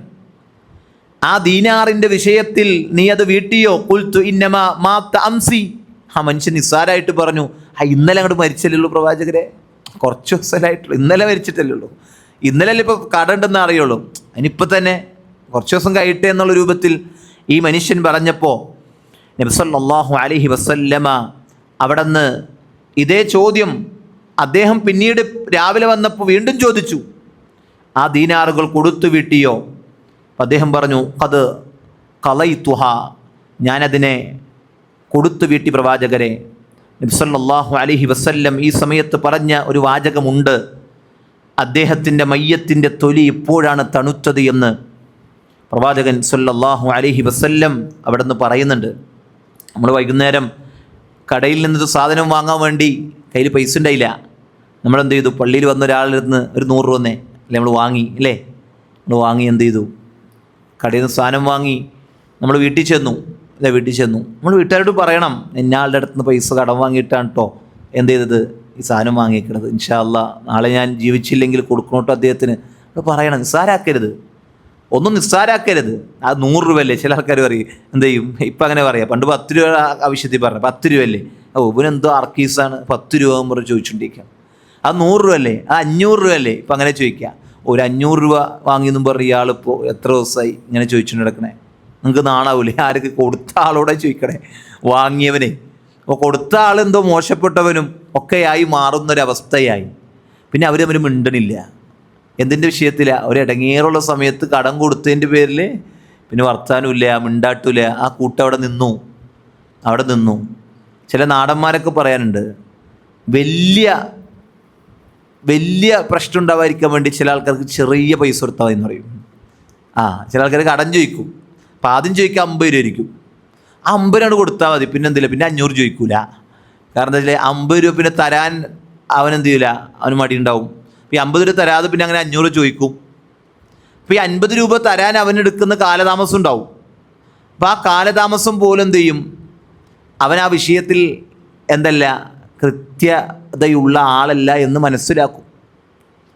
ആ ദീനാറിൻ്റെ വിഷയത്തിൽ നീ അത് വീട്ടിയോ? ഖുൽതു ഇന്നമാ മാത അംസി, ആ മനുഷ്യൻ നിസ്സാരമായിട്ട് പറഞ്ഞു, ഇന്നലെ അങ്ങോട്ട് മരിച്ചല്ലേ ഉള്ളൂ പ്രവാചകരെ, കുറച്ച് ദിവസമായിട്ടുള്ളൂ, ഇന്നലെ മരിച്ചിട്ടല്ലേ ഉള്ളൂ, ഇന്നലെ ഇപ്പോൾ കട ഉണ്ടെന്ന് അറിയുള്ളൂ, അതിനിപ്പോൾ തന്നെ കുറച്ച് ദിവസം കഴിയട്ടെ എന്നുള്ള രൂപത്തിൽ ഈ മനുഷ്യൻ പറഞ്ഞപ്പോൾ നബി സല്ലല്ലാഹു അലൈഹി വസല്ലമ അവിടുന്ന് ഇതേ ചോദ്യം അദ്ദേഹം പിന്നീട് രാവിലെ വന്നപ്പോൾ വീണ്ടും ചോദിച്ചു, ആ ദീനാറുകൾ കൊടുത്തു വീട്ടിയോ? അദ്ദേഹം പറഞ്ഞു, അത് ഖളൈതുഹ, ഞാനതിനെ കൊടുത്തു വീട്ടി പ്രവാചകരെ. നബി സല്ലല്ലാഹു അലൈഹി വസല്ലം ഈ സമയത്ത് പറഞ്ഞ ഒരു വാചകമുണ്ട്, അദ്ദേഹത്തിൻ്റെ മയ്യത്തിൻ്റെ തൊലി ഇപ്പോഴാണ് തണുത്തത് എന്ന് പ്രവാചകൻ സല്ലല്ലാഹു അലൈഹി വസല്ലം അവിടെ നിന്ന് പറയുന്നുണ്ട്. നമ്മൾ വൈകുന്നേരം കടയിൽ നിന്നൊരു സാധനം വാങ്ങാൻ വേണ്ടി കയ്യിൽ പൈസ ഉണ്ടായില്ല, നമ്മളെന്ത് ചെയ്തു? പള്ളിയിൽ വന്ന ഒരാളിൽ നിന്ന് ഒരു 100 രൂപ അല്ലേ നമ്മൾ വാങ്ങി, അല്ലേ? നമ്മൾ വാങ്ങി എന്ത് ചെയ്തു? കടയിൽ നിന്ന് സാധനം വാങ്ങി നമ്മൾ വീട്ടിൽ ചെന്നു, അല്ലേ? വീട്ടിൽ ചെന്നു നമ്മൾ വീട്ടുകാരോട് പറയണം, ഇന്നയാളുടെ അടുത്ത് നിന്ന് പൈസ കടം വാങ്ങിയിട്ടാണ് കേട്ടോ എന്ത് ചെയ്തത്, ഈ സാധനം വാങ്ങിക്കണത്, ഇൻഷാ അല്ലാഹ് നാളെ ഞാൻ ജീവിച്ചില്ലെങ്കിൽ കൊടുക്കണം കേട്ടോ അദ്ദേഹത്തിന്, അത് പറയണം. നിസ്സാരാക്കരുത്, ഒന്നും നിസ്സാരാക്കരുത്. അത് 100 രൂപയല്ലേ? ചില ആൾക്കാർ പറയും എന്ത് ചെയ്യും, ഇപ്പം അങ്ങനെ പറയാം, പണ്ട് 10 രൂപ ആവശ്യത്തിൽ പറഞ്ഞു, 10 രൂപയല്ലേ, ഇവനെന്തോ ആർക്കീസാണ് 10 രൂപ പറഞ്ഞ് ചോദിച്ചുകൊണ്ടിരിക്കുക. അത് 100 രൂപയല്ലേ, അത് 500 രൂപയല്ലേ, ഇപ്പം അങ്ങനെ ചോദിക്കുക. ഒരു 500 രൂപ വാങ്ങിയെന്നും പറഞ്ഞ് ഇയാളിപ്പോൾ എത്ര ദിവസമായി ഇങ്ങനെ ചോദിച്ചുകൊണ്ട് കിടക്കണേ? നിങ്ങൾക്ക് നാണാവൂലേ? ആർക്ക്? കൊടുത്ത ആളോടെ ചോദിക്കണേ, വാങ്ങിയവനെ. അപ്പോൾ കൊടുത്ത ആളെന്തോ മോശപ്പെട്ടവനും ഒക്കെയായി മാറുന്നൊരവസ്ഥയായി. പിന്നെ അവർ തമ്മിൽ മിണ്ടണില്ല. എന്തിൻ്റെ വിഷയത്തിലാണ്? ഒരിടങ്ങേറുള്ള സമയത്ത് കടം കൊടുത്തതിൻ്റെ പേരിൽ പിന്നെ വർത്താനുമില്ല, മിണ്ടാട്ടില്ല. ആ കൂട്ടം അവിടെ നിന്നു. ചില നാടന്മാരൊക്കെ പറയാനുണ്ട്, വലിയ പ്രശ്നം ഉണ്ടാവാതിരിക്കാൻ വേണ്ടി ചില ആൾക്കാർക്ക് ചെറിയ പൈസ കൊടുത്താൽ മതി എന്ന് പറയും. ചില ആൾക്കാർ കടം ചോദിക്കും. അപ്പോൾ ആദ്യം ചോദിക്കുക 50 രൂപ ആയിരിക്കും. ആ 50 രൂപ കൊടുത്താൽ മതി, പിന്നെ എന്തില്ല, പിന്നെ 500 ചോദിക്കൂല. കാരണം എന്താ വെച്ചാൽ 50 രൂപ പിന്നെ തരാൻ അവനെന്ത് ചെയ്യില്ല, അവന് മടി ഉണ്ടാവും. അപ്പോൾ ഈ 50 രൂപ തരാതെ പിന്നെ അങ്ങനെ 500 ചോദിക്കും. അപ്പോൾ ഈ 50 രൂപ തരാൻ അവനെടുക്കുന്ന കാലതാമസം ഉണ്ടാവും. അപ്പോൾ ആ കാലതാമസം പോലും എന്ത് ചെയ്യും, അവൻ ആ വിഷയത്തിൽ എന്തല്ല കൃത്യതയുള്ള ആളല്ല എന്ന് മനസ്സിലാക്കും.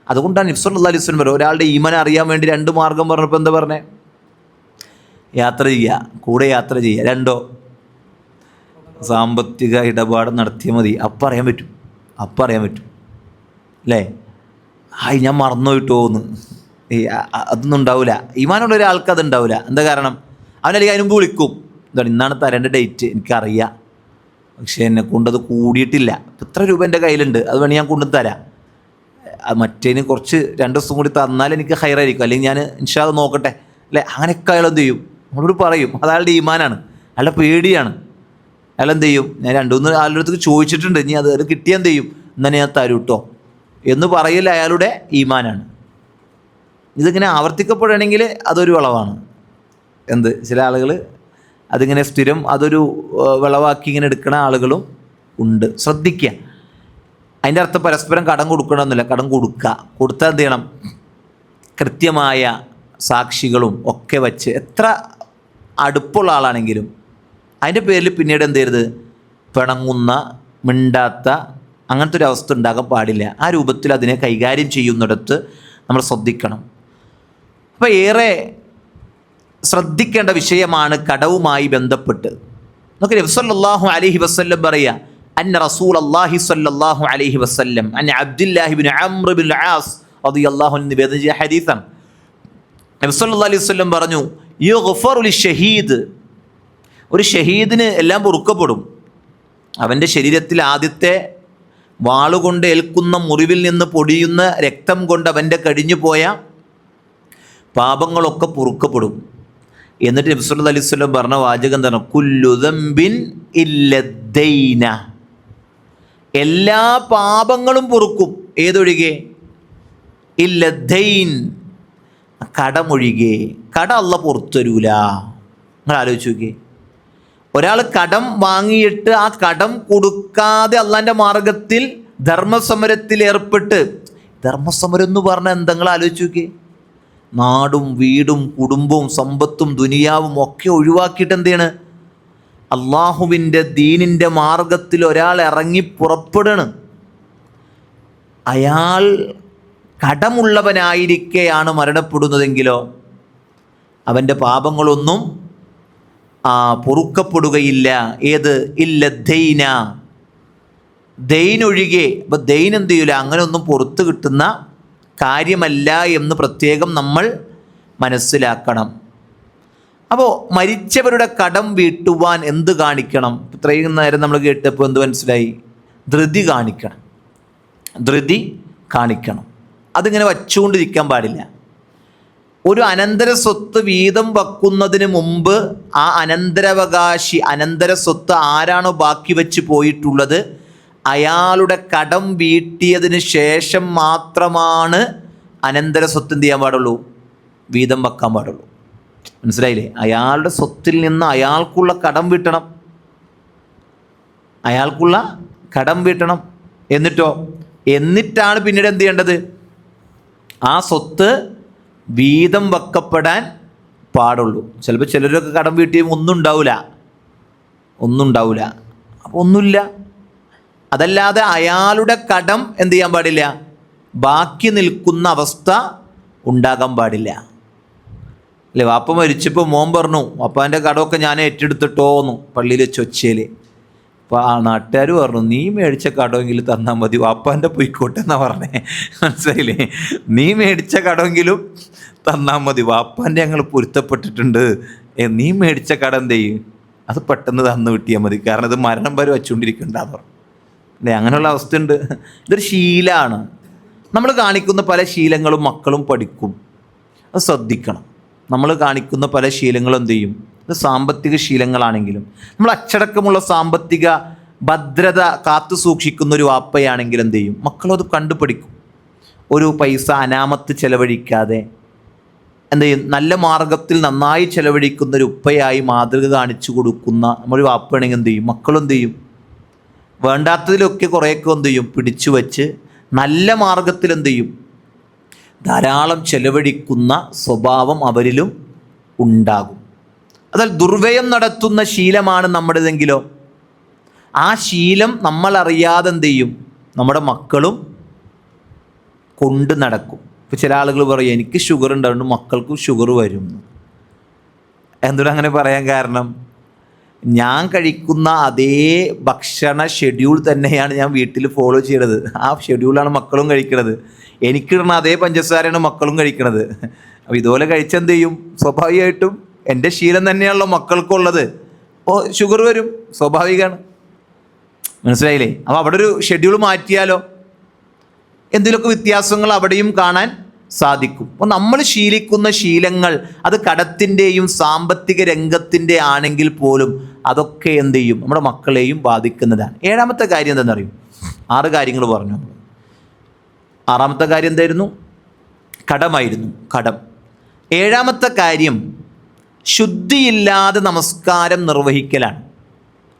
അതുകൊണ്ടാണ് നബി സല്ലല്ലാഹു അലൈഹി വസല്ലം പറയുന്നത്, ഒരാളുടെ ഈമാൻ അറിയാൻ വേണ്ടി 2 മാർഗം പറഞ്ഞപ്പോൾ എന്താ പറഞ്ഞേ? യാത്ര ചെയ്യുക, കൂടെ യാത്ര ചെയ്യുക. 2 സാമ്പത്തിക ഇടപാട് നടത്തിയാൽ മതി. അപ്പം അറിയാൻ പറ്റും അല്ലേ? ഞാൻ മറന്നുപോയിട്ടോന്ന് അതൊന്നും ഉണ്ടാവില്ല. ഈമാനുള്ള ഒരാൾക്ക് അത് ഉണ്ടാവില്ല. എന്താ കാരണം? അവനല്ലെങ്കിൽ അതിന് മുമ്പ് വിളിക്കും, എന്താണ് ഇന്നാണ് തരേണ്ട ഡേറ്റ്, എനിക്കറിയാം, പക്ഷേ എന്നെ കൊണ്ടത് കൂടിയിട്ടില്ല, ഇത്ര രൂപ എൻ്റെ കയ്യിലുണ്ട്, അത് വേണമെങ്കിൽ ഞാൻ കൊണ്ടു തരാം, മറ്റേന് കുറച്ച് 2 ദിവസം കൂടി തന്നാൽ എനിക്ക് ഹൈറായിരിക്കും, അല്ലെങ്കിൽ ഞാൻ ഇൻഷാ അല്ലാഹ് നോക്കട്ടെ അല്ലേ? അങ്ങനെയൊക്കെ അയാൾ എന്ത് ചെയ്യും, നമ്മളോട് പറയും. അത് അയാളുടെ ഈമാനാണ്, അയാളുടെ പേടിയാണ്. അയാൾ എന്ത് ചെയ്യും, ഞാൻ 2-3 ആളുടെ അടുത്ത് ചോദിച്ചിട്ടുണ്ട്, ഇനി അത് കിട്ടിയാൽ എന്ത് ചെയ്യും, എന്നാൽ ഞാൻ തരൂ കേട്ടോ എന്ന് പറയില്ല, അയാളുടെ ഈമാനാണ്. ഇതിങ്ങനെ ആവർത്തിക്കപ്പെടുകയാണെങ്കിൽ അതൊരു വിളവാണ്. ചില ആളുകൾ അതിങ്ങനെ സ്ഥിരം അതൊരു വിളവാക്കി ഇങ്ങനെ എടുക്കുന്ന ആളുകളും ഉണ്ട്. ശ്രദ്ധിക്കുക. അതിൻ്റെ അർത്ഥം പരസ്പരം കടം കൊടുക്കണമെന്നില്ല, കടം കൊടുത്താൽ എന്ത് ചെയ്യണം, കൃത്യമായ സാക്ഷികളും ഒക്കെ വച്ച്, എത്ര അടുപ്പുള്ള ആളാണെങ്കിലും അതിൻ്റെ പേരിൽ പിന്നീട് എന്ത് ചെയ്യരുത്, പിണങ്ങുന്ന, മിണ്ടാത്ത അങ്ങനത്തെ ഒരു അവസ്ഥ ഉണ്ടാകാൻ പാടില്ല. ആ രൂപത്തിൽ അതിനെ കൈകാര്യം ചെയ്യുന്നിടത്ത് നമ്മൾ ശ്രദ്ധിക്കണം. അപ്പോൾ ഏറെ ശ്രദ്ധിക്കേണ്ട വിഷയമാണ് കടവുമായി ബന്ധപ്പെട്ട്. നമുക്ക് നബി സല്ലല്ലാഹു അലൈഹി വസല്ലം പറയുക, അന്ന റസൂലുള്ളാഹി സ്വല്ലല്ലാഹു അലൈഹി വസല്ലം അന്ന അബ്ദുല്ലാഹി ഇബ്നു അംർ ഇബ്നുൽ ആസ് റളിയല്ലാഹു അൻഹു നിവേദനം ചെയ്ത ഹദീസാണ്. നബി സല്ലല്ലാഹു അലൈഹി വസല്ലം പറഞ്ഞു, യുഗ്ഫറു ലിശ്ശഹീദ്, ഒരു ഷഹീദിന് എല്ലാം പൊറുക്കപ്പെടും. അവൻ്റെ ശരീരത്തിൽ ആദ്യത്തെ വാളുകൊണ്ട് ഏൽക്കുന്ന മുറിവിൽ നിന്ന് പൊടിയുന്ന രക്തം കൊണ്ട് അവൻ്റെ കഴിഞ്ഞു പോയ പാപങ്ങളൊക്കെ പൊറുക്കപ്പെടും. എന്നിട്ട് നബി സല്ലല്ലാഹു അലൈഹി വസല്ലം പറഞ്ഞ വാചകം എന്താണ്? കുല്ലു ദംബിൻ ഇല്ല ദൈന, എല്ലാ പാപങ്ങളും പൊറുക്കും. ഏതൊഴികെ? ഇല്ല ദൈൻ, കടമൊഴികെ. കട അല്ലാഹ് പുറത്തു തരൂല. നിങ്ങൾ ആലോചിച്ച് നോക്കിയേ, ഒരാൾ കടം വാങ്ങിയിട്ട് ആ കടം കൊടുക്കാതെ അള്ളാൻ്റെ മാർഗത്തിൽ ധർമ്മസമരത്തിൽ ഏർപ്പെട്ട്, ധർമ്മസമരം എന്ന് പറഞ്ഞാൽ എന്താ നിങ്ങൾ ആലോചിച്ച് നോക്കിയേ, നാടും വീടും കുടുംബവും സമ്പത്തും ദുനിയാവും ഒക്കെ ഒഴിവാക്കിയിട്ട് എന്ത് ചെയ്യണ്, അള്ളാഹുവിൻ്റെ ദീനിൻ്റെ മാർഗത്തിൽ ഒരാൾ ഇറങ്ങി പുറപ്പെടണ്. അയാൾ കടമുള്ളവനായിരിക്കെയാണ് മരണപ്പെടുന്നതെങ്കിലോ അവൻ്റെ പാപങ്ങളൊന്നും പൊറുക്കപ്പെടുകയില്ല. ഏത്? ഇല്ല ദൈന, ദൈനൊഴികെ. അപ്പോൾ ദൈൻ എന്ത് ചെയ്യില്ല, അങ്ങനെ ഒന്നും പുറത്ത് കിട്ടുന്ന കാര്യമല്ല എന്ന് പ്രത്യേകം നമ്മൾ മനസ്സിലാക്കണം. അപ്പോൾ മരിച്ചവരുടെ കടം വീട്ടുവാൻ എന്ത് കാണിക്കണം? ഇത്രയും നേരം നമ്മൾ കേട്ടപ്പോൾ എന്ത് മനസ്സിലായി? ധൃതി കാണിക്കണം. അതിങ്ങനെ വച്ചുകൊണ്ടിരിക്കാൻ പാടില്ല. ഒരു അനന്തര സ്വത്ത് വീതം വെക്കുന്നതിന് മുമ്പ് ആ അനന്തരാവകാശി, അനന്തര സ്വത്ത് ആരാണോ ബാക്കി വെച്ച് പോയിട്ടുള്ളത്, അയാളുടെ കടം വീട്ടിയതിന് ശേഷം മാത്രമാണ് അനന്തര സ്വത്ത് എന്ത് ചെയ്യാൻ പാടുള്ളൂ, വീതം വെക്കാൻ പാടുള്ളൂ. മനസ്സിലായില്ലേ? അയാളുടെ സ്വത്തിൽ നിന്ന് അയാൾക്കുള്ള കടം വീട്ടണം. എന്നിട്ടാണ് പിന്നീട് എന്ത് ചെയ്യേണ്ടത്? ആ സ്വത്ത് വീതം വെക്കപ്പെടാൻ പാടുള്ളൂ. ചിലപ്പോൾ ചിലരൊക്കെ കടം വീട്ടിയും ഒന്നും ഉണ്ടാവില്ല. അപ്പോൾ ഒന്നുമില്ല. അതല്ലാതെ അയാളുടെ കടം എന്ത് ചെയ്യാൻ പാടില്ല, ബാക്കി നിൽക്കുന്ന അവസ്ഥ ഉണ്ടാകാൻ പാടില്ല. അല്ലേ? വാപ്പ മരിച്ചപ്പോൾ മോൻ പറഞ്ഞു, വാപ്പാൻ്റെ കടമൊക്കെ ഞാൻ ഏറ്റെടുത്തിട്ടോന്നു പള്ളിയിൽ വെച്ച് ഒച്ചയിൽ. അപ്പോൾ ആ നാട്ടുകാർ പറഞ്ഞു, നീ മേടിച്ച കടമെങ്കിലും തന്നാൽ മതി, വാപ്പാൻ്റെ പോയിക്കോട്ടെ എന്നാ പറഞ്ഞേ. മനസ്സിലായില്ലേ? നീ മേടിച്ച കടമെങ്കിലും തന്നാൽ മതി, വാപ്പാൻ്റെ ഞങ്ങൾ പൊരുത്തപ്പെട്ടിട്ടുണ്ട്, നീ മേടിച്ച കടം എന്ത് ചെയ്യും, അത് പെട്ടെന്ന് തന്നു കിട്ടിയാൽ മതി, കാരണം ഇത് മരണം വരെ വച്ചുകൊണ്ടിരിക്കണ്ടെന്ന് പറഞ്ഞു. അല്ലേ? അങ്ങനെയുള്ള അവസ്ഥയുണ്ട്. ഇതൊരു ശീലമാണ്. നമ്മൾ കാണിക്കുന്ന പല ശീലങ്ങളും മക്കളും പഠിക്കും. അത് ശ്രദ്ധിക്കണം. നമ്മൾ കാണിക്കുന്ന പല ശീലങ്ങളും എന്ത് ചെയ്യും, ഇത് സാമ്പത്തിക ശീലങ്ങളാണെങ്കിലും, നമ്മൾ അച്ചടക്കമുള്ള സാമ്പത്തിക ഭദ്രത കാത്തു സൂക്ഷിക്കുന്ന ഒരു വാപ്പയാണെങ്കിൽ എന്ത് ചെയ്യും, മക്കളും അത് കണ്ടുപഠിക്കും. ഒരു പൈസ അനാമത്ത് ചെലവഴിക്കാതെ എന്ത് ചെയ്യും, നല്ല മാർഗത്തിൽ നന്നായി ചെലവഴിക്കുന്ന ഒരു ഉപ്പയായി മാതൃക കാണിച്ചു കൊടുക്കുന്ന നമ്മളൊരു വാപ്പയാണെങ്കിൽ എന്ത് ചെയ്യും, മക്കളും എന്ത് ചെയ്യും, വേണ്ടാത്തതിലൊക്കെ കുറേയൊക്കെ എന്ത് ചെയ്യും, പിടിച്ചു വച്ച് നല്ല മാർഗത്തിൽ എന്ത് ചെയ്യും, ധാരാളം ചെലവഴിക്കുന്ന സ്വഭാവം അവരിലും ഉണ്ടാകും. എന്നാൽ ദുർവ്യയം നടത്തുന്ന ശീലമാണ് നമ്മുടേതെങ്കിലോ ആ ശീലം നമ്മളറിയാതെ എന്ത് ചെയ്യും, നമ്മുടെ മക്കളും കൊണ്ട് നടക്കും. ഇപ്പോൾ ചില ആളുകൾ പറയും എനിക്ക് ഷുഗർ ഉണ്ടാവുകൊണ്ട് മക്കൾക്കും ഷുഗർ വരും. എന്തുകൊണ്ട് അങ്ങനെ പറയാൻ കാരണം, ഞാൻ കഴിക്കുന്ന അതേ ഭക്ഷണ ഷെഡ്യൂൾ തന്നെയാണ് ഞാൻ വീട്ടിൽ ഫോളോ ചെയ്യണത്. ആ ഷെഡ്യൂളാണ് മക്കളും കഴിക്കണത്. എനിക്കിടുന്ന അതേ പഞ്ചസാരയാണ് മക്കളും കഴിക്കണത്. അപ്പോൾ ഇതുപോലെ കഴിച്ചെന്ത് ചെയ്യും, സ്വാഭാവികമായിട്ടും എൻ്റെ ശീലം തന്നെയാണല്ലോ മക്കൾക്കുള്ളത്. അപ്പോൾ ഷുഗർ വരും, സ്വാഭാവികമാണ്. മനസ്സിലായില്ലേ? അപ്പോൾ അവിടെ ഒരു ഷെഡ്യൂൾ മാറ്റിയാലോ എന്തെങ്കിലുമൊക്കെ വ്യത്യാസങ്ങൾ അവിടെയും കാണാൻ സാധിക്കും. അപ്പോൾ നമ്മൾ ശീലിക്കുന്ന ശീലങ്ങൾ അത് കടത്തിൻ്റെയും സാമ്പത്തിക രംഗത്തിൻ്റെ ആണെങ്കിൽ പോലും അതൊക്കെ എന്ത് ചെയ്യും, നമ്മുടെ മക്കളെയും ബാധിക്കുന്നതാണ്. ഏഴാമത്തെ കാര്യം എന്താണെന്നറിയും, 6 കാര്യങ്ങൾ പറഞ്ഞു. 6ാമത്തെ കാര്യം എന്തായിരുന്നു? കടമായിരുന്നു, കടം. 7ാമത്തെ കാര്യം ശുദ്ധിയില്ലാതെ നമസ്കാരം നിർവഹിക്കലാണ്.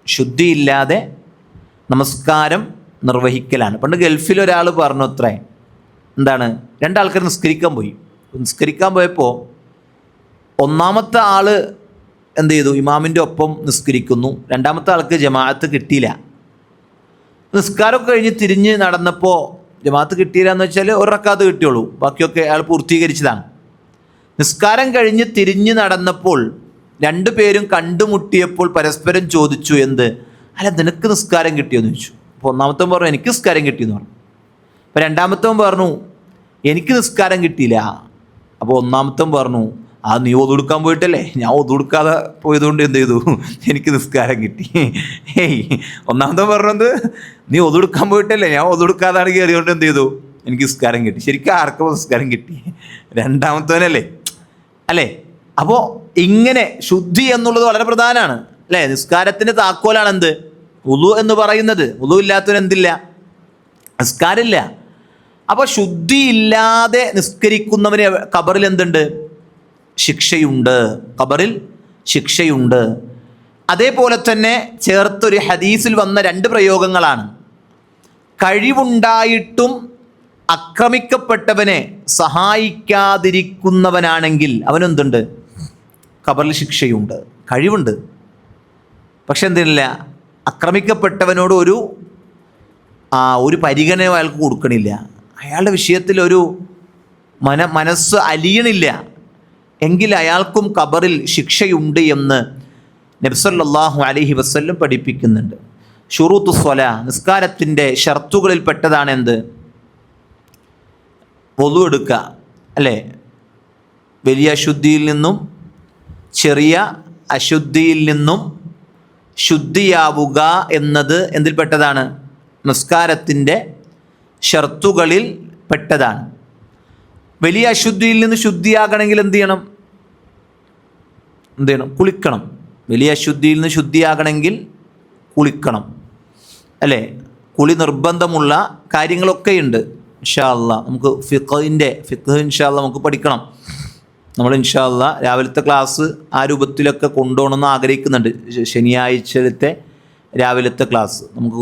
ശുദ്ധിയില്ലാതെ നമസ്കാരം നിർവഹിക്കലാണ്. പണ്ട് ഗൾഫിൽ ഒരാൾ പറഞ്ഞു അത്രേ, എന്താണ്, 2 ആൾക്കാർ നിസ്കരിക്കാൻ പോയി. നിസ്കരിക്കാൻ പോയപ്പോൾ 1ാമത്തെ ആൾ എന്ത് ചെയ്തു, ഇമാമിൻ്റെ ഒപ്പം നിസ്കരിക്കുന്നു. 2ാമത്തെ ആൾക്ക് ജമാഅത്ത് കിട്ടിയില്ല. നിസ്കാരമൊക്കെ കഴിഞ്ഞ് തിരിഞ്ഞ് നടന്നപ്പോൾ ജമാഅത്ത് കിട്ടിയില്ല എന്ന് വെച്ചാൽ 1 റക്അത്ത് കിട്ടിയുള്ളൂ, ബാക്കിയൊക്കെ അയാൾ പൂർത്തീകരിച്ചതാണ്. നിസ്കാരം കഴിഞ്ഞ് തിരിഞ്ഞ് നടന്നപ്പോൾ 2 പേരും കണ്ടുമുട്ടിയപ്പോൾ പരസ്പരം ചോദിച്ചു, എന്ത്, അല്ല നിനക്ക് നിസ്കാരം കിട്ടിയെന്ന് ചോദിച്ചു. അപ്പോൾ 1ാമത്തവൻ പറഞ്ഞു എനിക്ക് നിസ്കാരം കിട്ടിയെന്ന് പറഞ്ഞു. അപ്പോൾ 2ാമത്തവൻ പറഞ്ഞു എനിക്ക് നിസ്കാരം കിട്ടിയില്ല. അപ്പോൾ 1ാമത്തവൻ പറഞ്ഞു നീ ഒതുകൊടുക്കാൻ പോയിട്ടല്ലേ, ഞാൻ ഒതുകൊടുക്കാതെ പോയതുകൊണ്ട് എന്ത് ചെയ്തു, എനിക്ക് നിസ്കാരം കിട്ടി. 1ാമത്തവൻ പറഞ്ഞത് നീ ഒതുകൊടുക്കാൻ പോയിട്ടല്ലേ, ഞാൻ ഒതുകൊടുക്കാതാണ് കയറിയോണ്ട് എന്ത് ചെയ്തു, എനിക്ക് നിസ്കാരം കിട്ടി. ശരിക്കും ആർക്കും നിസ്കാരം കിട്ടി? 2ാമത്തവനല്ലേ, അല്ലേ? അപ്പോൾ ഇങ്ങനെ ശുദ്ധി എന്നുള്ളത് വളരെ പ്രധാനമാണ്, അല്ലേ? നിസ്കാരത്തിൻ്റെ താക്കോലാണ് എന്ത്, വുളു എന്ന് പറയുന്നത്. വുളു ഇല്ലാത്തവന് എന്തില്ല, നിസ്കാരമില്ല. അപ്പോൾ ശുദ്ധിയില്ലാതെ നിസ്കരിക്കുന്നവന് ഖബറിൽ എന്തുണ്ട്, ശിക്ഷയുണ്ട്. ഖബറിൽ ശിക്ഷയുണ്ട്. അതേപോലെ തന്നെ ചേർത്തൊരു ഹദീസിൽ വന്ന 2 പ്രയോഗങ്ങളാണ്. കഴിവുണ്ടായിട്ടും ആക്രമിക്കപ്പെട്ടവനെ സഹായിക്കാതിരിക്കുന്നവനാണെങ്കിൽ അവനെന്തുണ്ട്, ഖബറിൽ ശിക്ഷയുണ്ട്. കഴിവുണ്ട്, പക്ഷെ എന്തിനില്ല, ആക്രമിക്കപ്പെട്ടവനോട് ഒരു പരിഗണന അയാൾക്ക് കൊടുക്കണില്ല. അയാളുടെ വിഷയത്തിൽ ഒരു മനസ്സ് അലിയണില്ല എങ്കിൽ അയാൾക്കും ഖബറിൽ ശിക്ഷയുണ്ട് എന്ന് നബി സല്ലല്ലാഹു അലൈഹി വസല്ലം പഠിപ്പിക്കുന്നുണ്ട്. ശുറൂത്തു സ്വലാ, നിസ്കാരത്തിൻ്റെ ഷർത്തുകളിൽ പെട്ടതാണ് എന്ത്, വുളു എടുക്കുക, അല്ലേ? വലിയ അശുദ്ധിയിൽ നിന്നും ചെറിയ അശുദ്ധിയിൽ നിന്നും ശുദ്ധിയാവുക എന്നത് എന്തിൽപ്പെട്ടതാണ്, നിസ്കാരത്തിൻ്റെ ഷർത്തുകളിൽ പെട്ടതാണ്. വലിയ അശുദ്ധിയിൽ നിന്ന് ശുദ്ധിയാകണമെങ്കിൽ എന്ത് ചെയ്യണം, കുളിക്കണം. വലിയ അശുദ്ധിയിൽ നിന്ന് ശുദ്ധിയാകണമെങ്കിൽ കുളിക്കണം, അല്ലേ? കുളി നിർബന്ധമുള്ള കാര്യങ്ങളൊക്കെയുണ്ട്. ഇൻഷാ അല്ലാഹ് നമുക്ക് ഫിഖ് ഇൻഷാ അല്ലാഹ് നമുക്ക് പഠിക്കണം. നമ്മൾ ഇൻഷാ അല്ലാഹ് രാവിലത്തെ ക്ലാസ് ആ രൂപത്തിലൊക്കെ കൊണ്ടുപോകണമെന്ന് ആഗ്രഹിക്കുന്നുണ്ട്. ശനിയാഴ്ചത്തെ രാവിലത്തെ ക്ലാസ് നമുക്ക്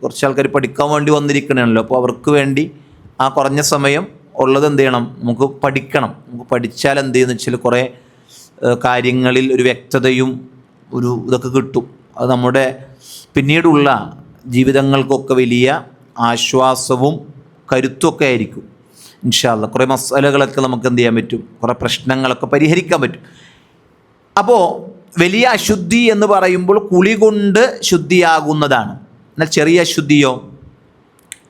കുറച്ച് ആൾക്കാർ പഠിക്കാൻ വേണ്ടി വന്നിരിക്കണമല്ലോ. അപ്പോൾ അവർക്ക് വേണ്ടി ആ കുറഞ്ഞ സമയം ഉള്ളത് എന്ത് ചെയ്യണം, നമുക്ക് പഠിക്കണം. നമുക്ക് പഠിച്ചാൽ എന്ത് ചെയ്യുന്നു വെച്ചാൽ കുറേ കാര്യങ്ങളിൽ ഒരു വ്യക്തതയും ഒരു ഇതൊക്കെ കിട്ടും. അത് നമ്മുടെ പിന്നീടുള്ള ജീവിതങ്ങൾക്കൊക്കെ വലിയ ആശ്വാസവും കരുത്തൊക്കെ ആയിരിക്കും ഇൻഷാ അല്ലാഹ്. കുറേ മസാലകളൊക്കെ നമുക്ക് എന്ത് ചെയ്യാൻ പറ്റും, കുറേ പ്രശ്നങ്ങളൊക്കെ പരിഹരിക്കാൻ പറ്റും. അപ്പോൾ വലിയ അശുദ്ധി എന്ന് പറയുമ്പോൾ കുളി കൊണ്ട് ശുദ്ധിയാകുന്നതാണ്. എന്നാൽ ചെറിയ അശുദ്ധിയോ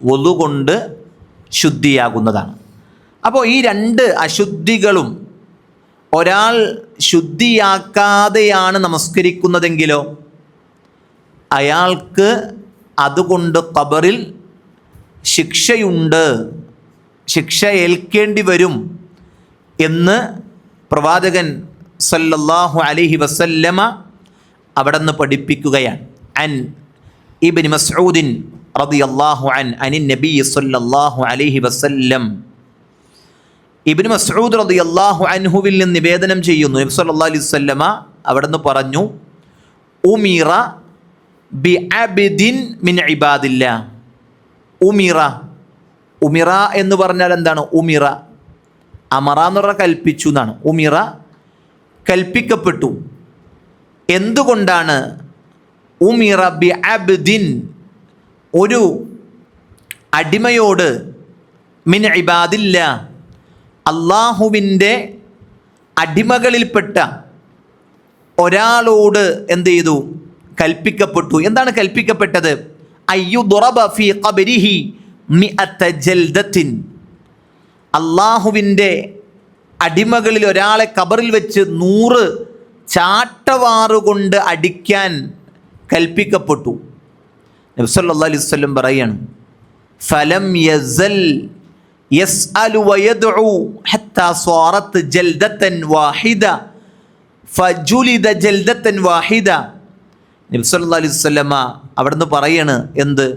വുളു കൊണ്ട് ശുദ്ധിയാകുന്നതാണ്. അപ്പോൾ ഈ 2 അശുദ്ധികളും ഒരാൾ ശുദ്ധിയാക്കാതെയാണ് നമസ്കരിക്കുന്നതെങ്കിലോ അയാൾക്ക് അതുകൊണ്ട് ഖബറിൽ ശിക്ഷയുണ്ട്, ശിക്ഷ ഏൽക്കേണ്ടി വരും എന്ന് പ്രവാചകൻ സല്ലല്ലാഹു അലൈഹി വസല്ലമ അവിടെ നിന്ന് പഠിപ്പിക്കുകയാണ്. അൻ ഇബ്നു മസ്ഊദിൻ റളിയല്ലാഹു അനിൻ നബി സല്ലല്ലാഹു അലൈഹി വസല്ലം, ഇബ്നു മസ്ഊദ് റളിയല്ലാഹു അൻഹുവിൽ നിന്ന് നിവേദനം ചെയ്യുന്നു, നബി സല്ലല്ലാഹു അലൈഹി വസല്ലമ അവിടെ നിന്ന് പറഞ്ഞു, ഉമിറ ബി അബ്ദിൻ മിൻ ഇബാദില്ലാ. ഉമിറ എന്ന് പറഞ്ഞാൽ എന്താണ്? ഉമിറ അമറ എന്ന് പറഞ്ഞാൽ കൽപ്പിച്ചു എന്നാണ്. ഉമിറ കൽപ്പിക്കപ്പെട്ടു. എന്തുകൊണ്ടാണ്? ഉമിറ ബി അബ്ദിൻ, ഒരു അടിമയോട്, മിൻ ഇബാദില്ല, അള്ളാഹുവിൻ്റെ അടിമകളിൽപ്പെട്ട ഒരാളോട് എന്ത് ചെയ്തു? കൽപ്പിക്കപ്പെട്ടു. എന്താണ് കൽപ്പിക്കപ്പെട്ടത്? അയ്യുദ്റബ ഫീ ഖബ്രിഹി മിഅത ജൽദത്തിൻ, അള്ളാഹുവിൻ്റെ അടിമകളിൽ ഒരാളെ ഖബറിൽ വെച്ച് 100 ചാട്ടവാറുകൊണ്ട് അടിക്കാൻ കൽപ്പിക്കപ്പെട്ടു. നബി സല്ലല്ലാഹു അലൈഹി വസല്ലം പറയാണ്, ഫലം യസൽ യസ്അലു വയദ്ഉ ഹത്താ സ്വാറത് ജൽദതൻ വാഹിദ ഫജുലിദ ജൽദതൻ വാഹിദ. നബി സല്ലല്ലാഹു അലൈഹി വസല്ലമ അവിടുന്ന് പറയാണ് എന്ത്?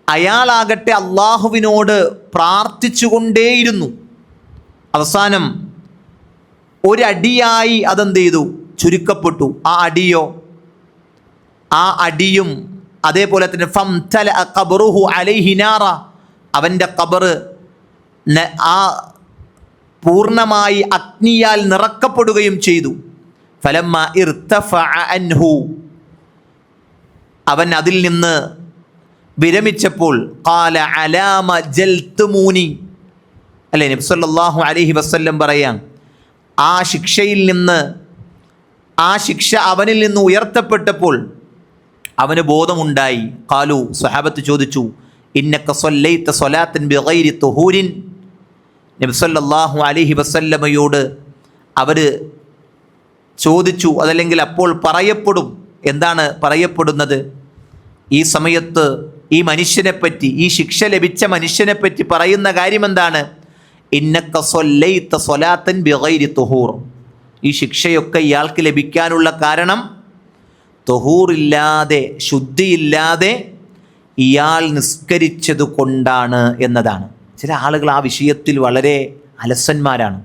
അയാളാകട്ടെ അള്ളാഹുവിനോട് പ്രാർത്ഥിച്ചുകൊണ്ടേയിരുന്നു. അവസാനം ഒരടിയായി അതെന്ത് ചെയ്തു? ചുരുക്കപ്പെട്ടു. ആ അടിയും അതേപോലെ തന്നെ ഫംതല ഖബ്റുഹു അലൈഹി നാറ, അവൻ്റെ ഖബർ ആ പൂർണ്ണമായി അഗ്നിയാൽ നിറക്കപ്പെടുകയും ചെയ്തു. ഫലമ്മ ഇർതഫഅ അൻഹു, അവൻ അതിൽ നിന്ന് വിരമിച്ചപ്പോൾ ഖാല അലാമ ജൽതുമൂനി, അല്ലേ നബി സല്ലല്ലാഹു അലൈഹി വസല്ലം പറയാം, ആ ശിക്ഷയിൽ നിന്ന്, ആ ശിക്ഷ അവനിൽ നിന്ന് ഉയർത്തപ്പെട്ടപ്പോൾ അവന് ബോധമുണ്ടായി. ഖാലു, സ്വഹാബത്ത് ചോദിച്ചു, ഇന്നക സ്വല്ലൈത സ്വലാത്തൻ ബിഗൈരി തുഹൂരിൻ. നബി സല്ലല്ലാഹു അലൈഹി വസല്ലമയോട് അവർ ചോദിച്ചു, അതല്ലെങ്കിൽ അപ്പോൾ പറയപ്പെടും. എന്താണ് പറയപ്പെടുന്നത്? ഈ സമയത്ത് ഈ മനുഷ്യനെപ്പറ്റി, ഈ ശിക്ഷ ലഭിച്ച മനുഷ്യനെപ്പറ്റി പറയുന്ന കാര്യം എന്താണ്? ഇന്നക സ്വല്ലൈത സ്വലാത്തൻ ബിഗൈരി തുഹൂർ, ഈ ശിക്ഷയൊക്കെ ഇയാൾക്ക് ലഭിക്കാനുള്ള കാരണം തുഹൂറില്ലാതെ, ശുദ്ധിയില്ലാതെ ഇയാൾ നിസ്കരിച്ചത് കൊണ്ടാണ് എന്നതാണ്. ചില ആളുകൾ ആ വിഷയത്തിൽ വളരെ അലസന്മാരാണ്.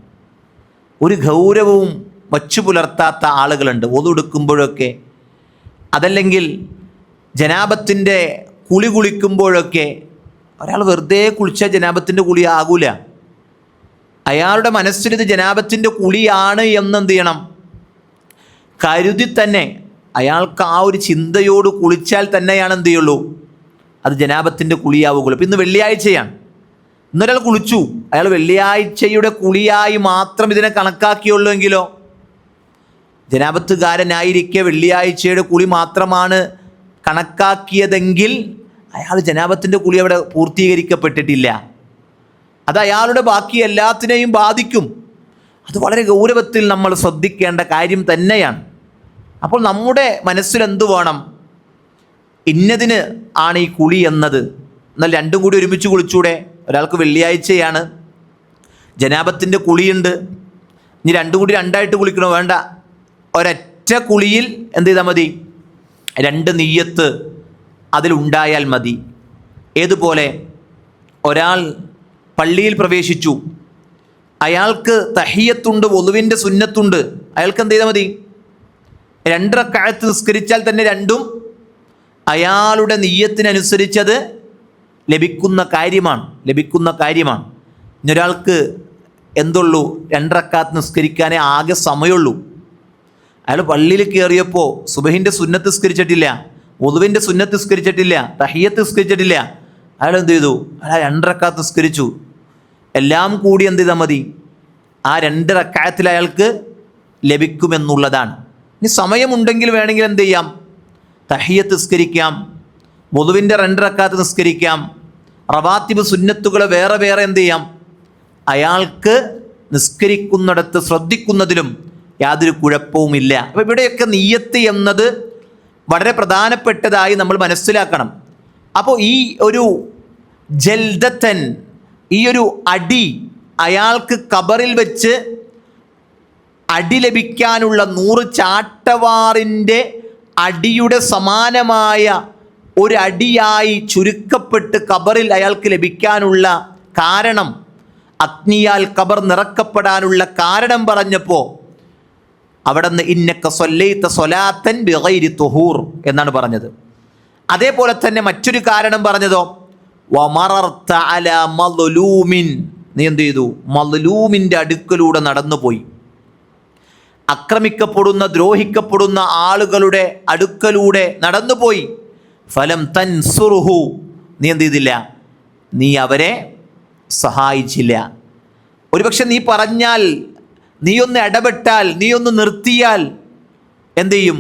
ഒരു ഗൗരവവും വച്ചു പുലർത്താത്ത ആളുകളുണ്ട്. ഒതുടുക്കുമ്പോഴൊക്കെ, അതല്ലെങ്കിൽ ജനാബത്തിൻ്റെ കുളിക്കുമ്പോഴൊക്കെ, ഒരാൾ വെറുതെ കുളിച്ചാൽ ജനാബത്തിൻ്റെ കുളി ആകൂല. അയാളുടെ മനസ്സിലിത് ജനാബത്തിൻ്റെ കുളിയാണ് എന്നെന്ത് ചെയ്യണം? കരുതി തന്നെ അയാൾക്ക് ആ ഒരു ചിന്തയോട് കുളിച്ചാൽ തന്നെയാണ് എന്ത് ചെയ്യുള്ളൂ? അത് ജനാബത്തിൻ്റെ കുളിയാവുകയുള്ളൂ. ഇപ്പം ഇന്ന് വെള്ളിയാഴ്ചയാണ്. ഇന്നൊരാൾ കുളിച്ചു, അയാൾ വെള്ളിയാഴ്ചയുടെ കുളിയായി മാത്രം ഇതിനെ കണക്കാക്കിയുള്ളൂ എങ്കിലോ, ജനാബത്തുകാരനായിരിക്കെ വെള്ളിയാഴ്ചയുടെ കുളി മാത്രമാണ് കണക്കാക്കിയതെങ്കിൽ അയാൾ ജനാബത്തിൻ്റെ കുളി അവിടെ പൂർത്തീകരിക്കപ്പെട്ടിട്ടില്ല. അത് അയാളുടെ ബാക്കി എല്ലാത്തിനെയും ബാധിക്കും. അത് വളരെ ഗൗരവത്തിൽ നമ്മൾ ശ്രദ്ധിക്കേണ്ട കാര്യം തന്നെയാണ്. അപ്പോൾ നമ്മുടെ മനസ്സിൽ എന്തു വേണം? ഇന്നതിന് ആണ് ഈ കുളി എന്നത്. എന്നാൽ രണ്ടും കൂടി ഒരുമിച്ച് കുളിച്ചൂടെ? ഒരാൾക്ക് വെള്ളിയാഴ്ചയാണ്, ജനാബത്തിൻ്റെ കുളിയുണ്ട്, ഇനി രണ്ടും കൂടി രണ്ടായിട്ട് കുളിക്കണോ? വേണ്ട, ഒരൊറ്റ കുളിയിൽ എന്ത് ചെയ്താൽ മതി? 2 നിയ്യത്ത് അതിലുണ്ടായാൽ മതി. ഏതുപോലെ ഒരാൾ പള്ളിയിൽ പ്രവേശിച്ചു, അയാൾക്ക് തഹിയ്യത്തുണ്ട്, വുളുവിൻ്റെ സുന്നത്തുണ്ട്, അയാൾക്ക് എന്ത് ചെയ്താൽ മതി? 2 റക്അത്ത് നിസ്കരിച്ചാൽ തന്നെ രണ്ടും അയാളുടെ നിയ്യത്തിനനുസരിച്ചത് ലഭിക്കുന്ന കാര്യമാണ്. ഇനി ഒരാൾക്ക് എന്തുള്ളൂ? 2 റക്അത്ത് നിസ്കരിക്കാനേ ആകെ സമയമുള്ളൂ. അയാൾ പള്ളിയിൽ കയറിയപ്പോൾ സുബഹിൻ്റെ സുന്നത്ത് നിസ്കരിച്ചിട്ടില്ല, വുളുവിൻ്റെ സുന്നത്ത് നിസ്കരിച്ചിട്ടില്ല, തഹിയ്യത്ത് നിസ്കരിച്ചിട്ടില്ല. അയാൾ എന്ത് ചെയ്തു? അയാൾ 2 റക്അത്ത് നിസ്കരിച്ചു. എല്ലാം കൂടി എന്ത് ചെയ്താൽ മതി? ആ 2 റക്അത്തിൽ അയാൾക്ക് ലഭിക്കുമെന്നുള്ളതാണ്. ഇനി സമയമുണ്ടെങ്കിൽ വേണമെങ്കിൽ എന്ത് ചെയ്യാം? തഹിയ്യത്ത് നിസ്കരിക്കാം, വുളുവിൻ്റെ 2 റക്അത്ത് നിസ്കരിക്കാം, റവാത്തിബ് സുന്നത്തുകൾ വേറെ വേറെ എന്ത് ചെയ്യാം? അയാൾക്ക് നിസ്കരിക്കുന്നിടത്ത് ശ്രദ്ധിക്കുന്നതിലും യാതൊരു കുഴപ്പവുമില്ല. അപ്പോൾ ഇവിടെയൊക്കെ നിയ്യത്ത് എന്നത് വളരെ പ്രധാനപ്പെട്ടതായി നമ്മൾ മനസ്സിലാക്കണം. അപ്പോൾ ഈ ഒരു ജൽദത്തൻ, ഈ ഒരു അടി, അയാൾക്ക് ഖബറിൽ വെച്ച് അടി ലഭിക്കാനുള്ള 100 ചാട്ടവാറിൻ്റെ അടിയുടെ സമാനമായ ഒരു അടിയായി ചുരുക്കപ്പെട്ട് ഖബറിൽ അയാൾക്ക് ലഭിക്കാനുള്ള കാരണം, അഗ്നിയാൽ ഖബർ നിറക്കപ്പെടാനുള്ള കാരണം പറഞ്ഞപ്പോൾ അവിടെ നിന്ന് ഇന്നക സ്വല്ലൈത സ്വലാത്തൻ ബിഗൈരി തുഹൂർ എന്നാണ് പറഞ്ഞത്. അതേപോലെ തന്നെ മറ്റൊരു കാരണം പറഞ്ഞതോ, വമറർത അലാ മദ്ലൂമിൻ, നീ എന്ത് ചെയ്തു? മദ്ലൂമിൻ്റെ അടുക്കലൂടെ നടന്നുപോയി. ആക്രമിക്കപ്പെടുന്ന, ദ്രോഹിക്കപ്പെടുന്ന ആളുകളുടെ അടുക്കലൂടെ നടന്നുപോയി. ഫലം തൻസുറുഹു, നീ എന്ത് ചെയ്തില്ല? നീ അവരെ സഹായിച്ചില്ല. ഒരുപക്ഷെ നീ പറഞ്ഞാൽ, നീ ഒന്ന് ഇടപെട്ടാൽ, നീ ഒന്ന് നിർത്തിയാൽ എന്തു ചെയ്യും?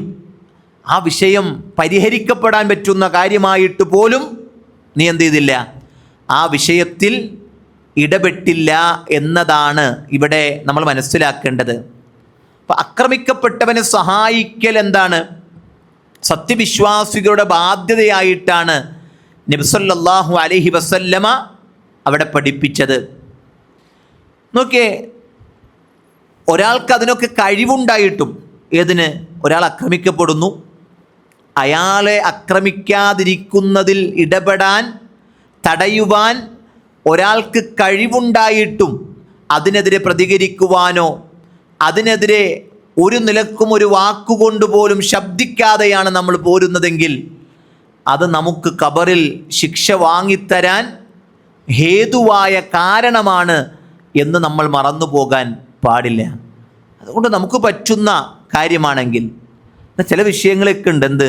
ആ വിഷയം പരിഹരിക്കപ്പെടാൻ പറ്റുന്ന കാര്യമായിട്ട് പോലും നീ എന്ത് ചെയ്തില്ല? ആ വിഷയത്തിൽ ഇടപെട്ടില്ല എന്നതാണ് ഇവിടെ നമ്മൾ മനസ്സിലാക്കേണ്ടത്. അപ്പം ആക്രമിക്കപ്പെട്ടവനെ സഹായിക്കൽ എന്താണ്? സത്യവിശ്വാസികളുടെ ബാധ്യതയായിട്ടാണ് നബി സല്ലല്ലാഹു അലൈഹി വസല്ലമ അവിടെ പഠിപ്പിച്ചത്. നോക്കിയേ, ഒരാൾക്ക് അതിനൊക്കെ കഴിവുണ്ടായിട്ടും, ഏതിന്? ഒരാൾ ആക്രമിക്കപ്പെടുന്നു, അയാളെ ആക്രമിക്കാതിരിക്കുന്നതിൽ ഇടപെടാൻ, തടയുവാൻ ഒരാൾക്ക് കഴിവുണ്ടായിട്ടും അതിനെതിരെ പ്രതികരിക്കുവാനോ അതിനെതിരെ ഒരു നിലക്കും ഒരു വാക്കുകൊണ്ട് പോലും ശബ്ദിക്കാതെയാണ് നമ്മൾ പോരുന്നതെങ്കിൽ അത് നമുക്ക് ഖബറിൽ ശിക്ഷ വാങ്ങിത്തരാൻ ഹേതുവായ കാരണമാണ് എന്ന് നമ്മൾ മറന്നു പോകാൻ പാടില്ല. അതുകൊണ്ട് നമുക്ക് പറ്റുന്ന കാര്യമാണെങ്കിൽ, ചില വിഷയങ്ങളൊക്കെ ഉണ്ട്, എന്ത്?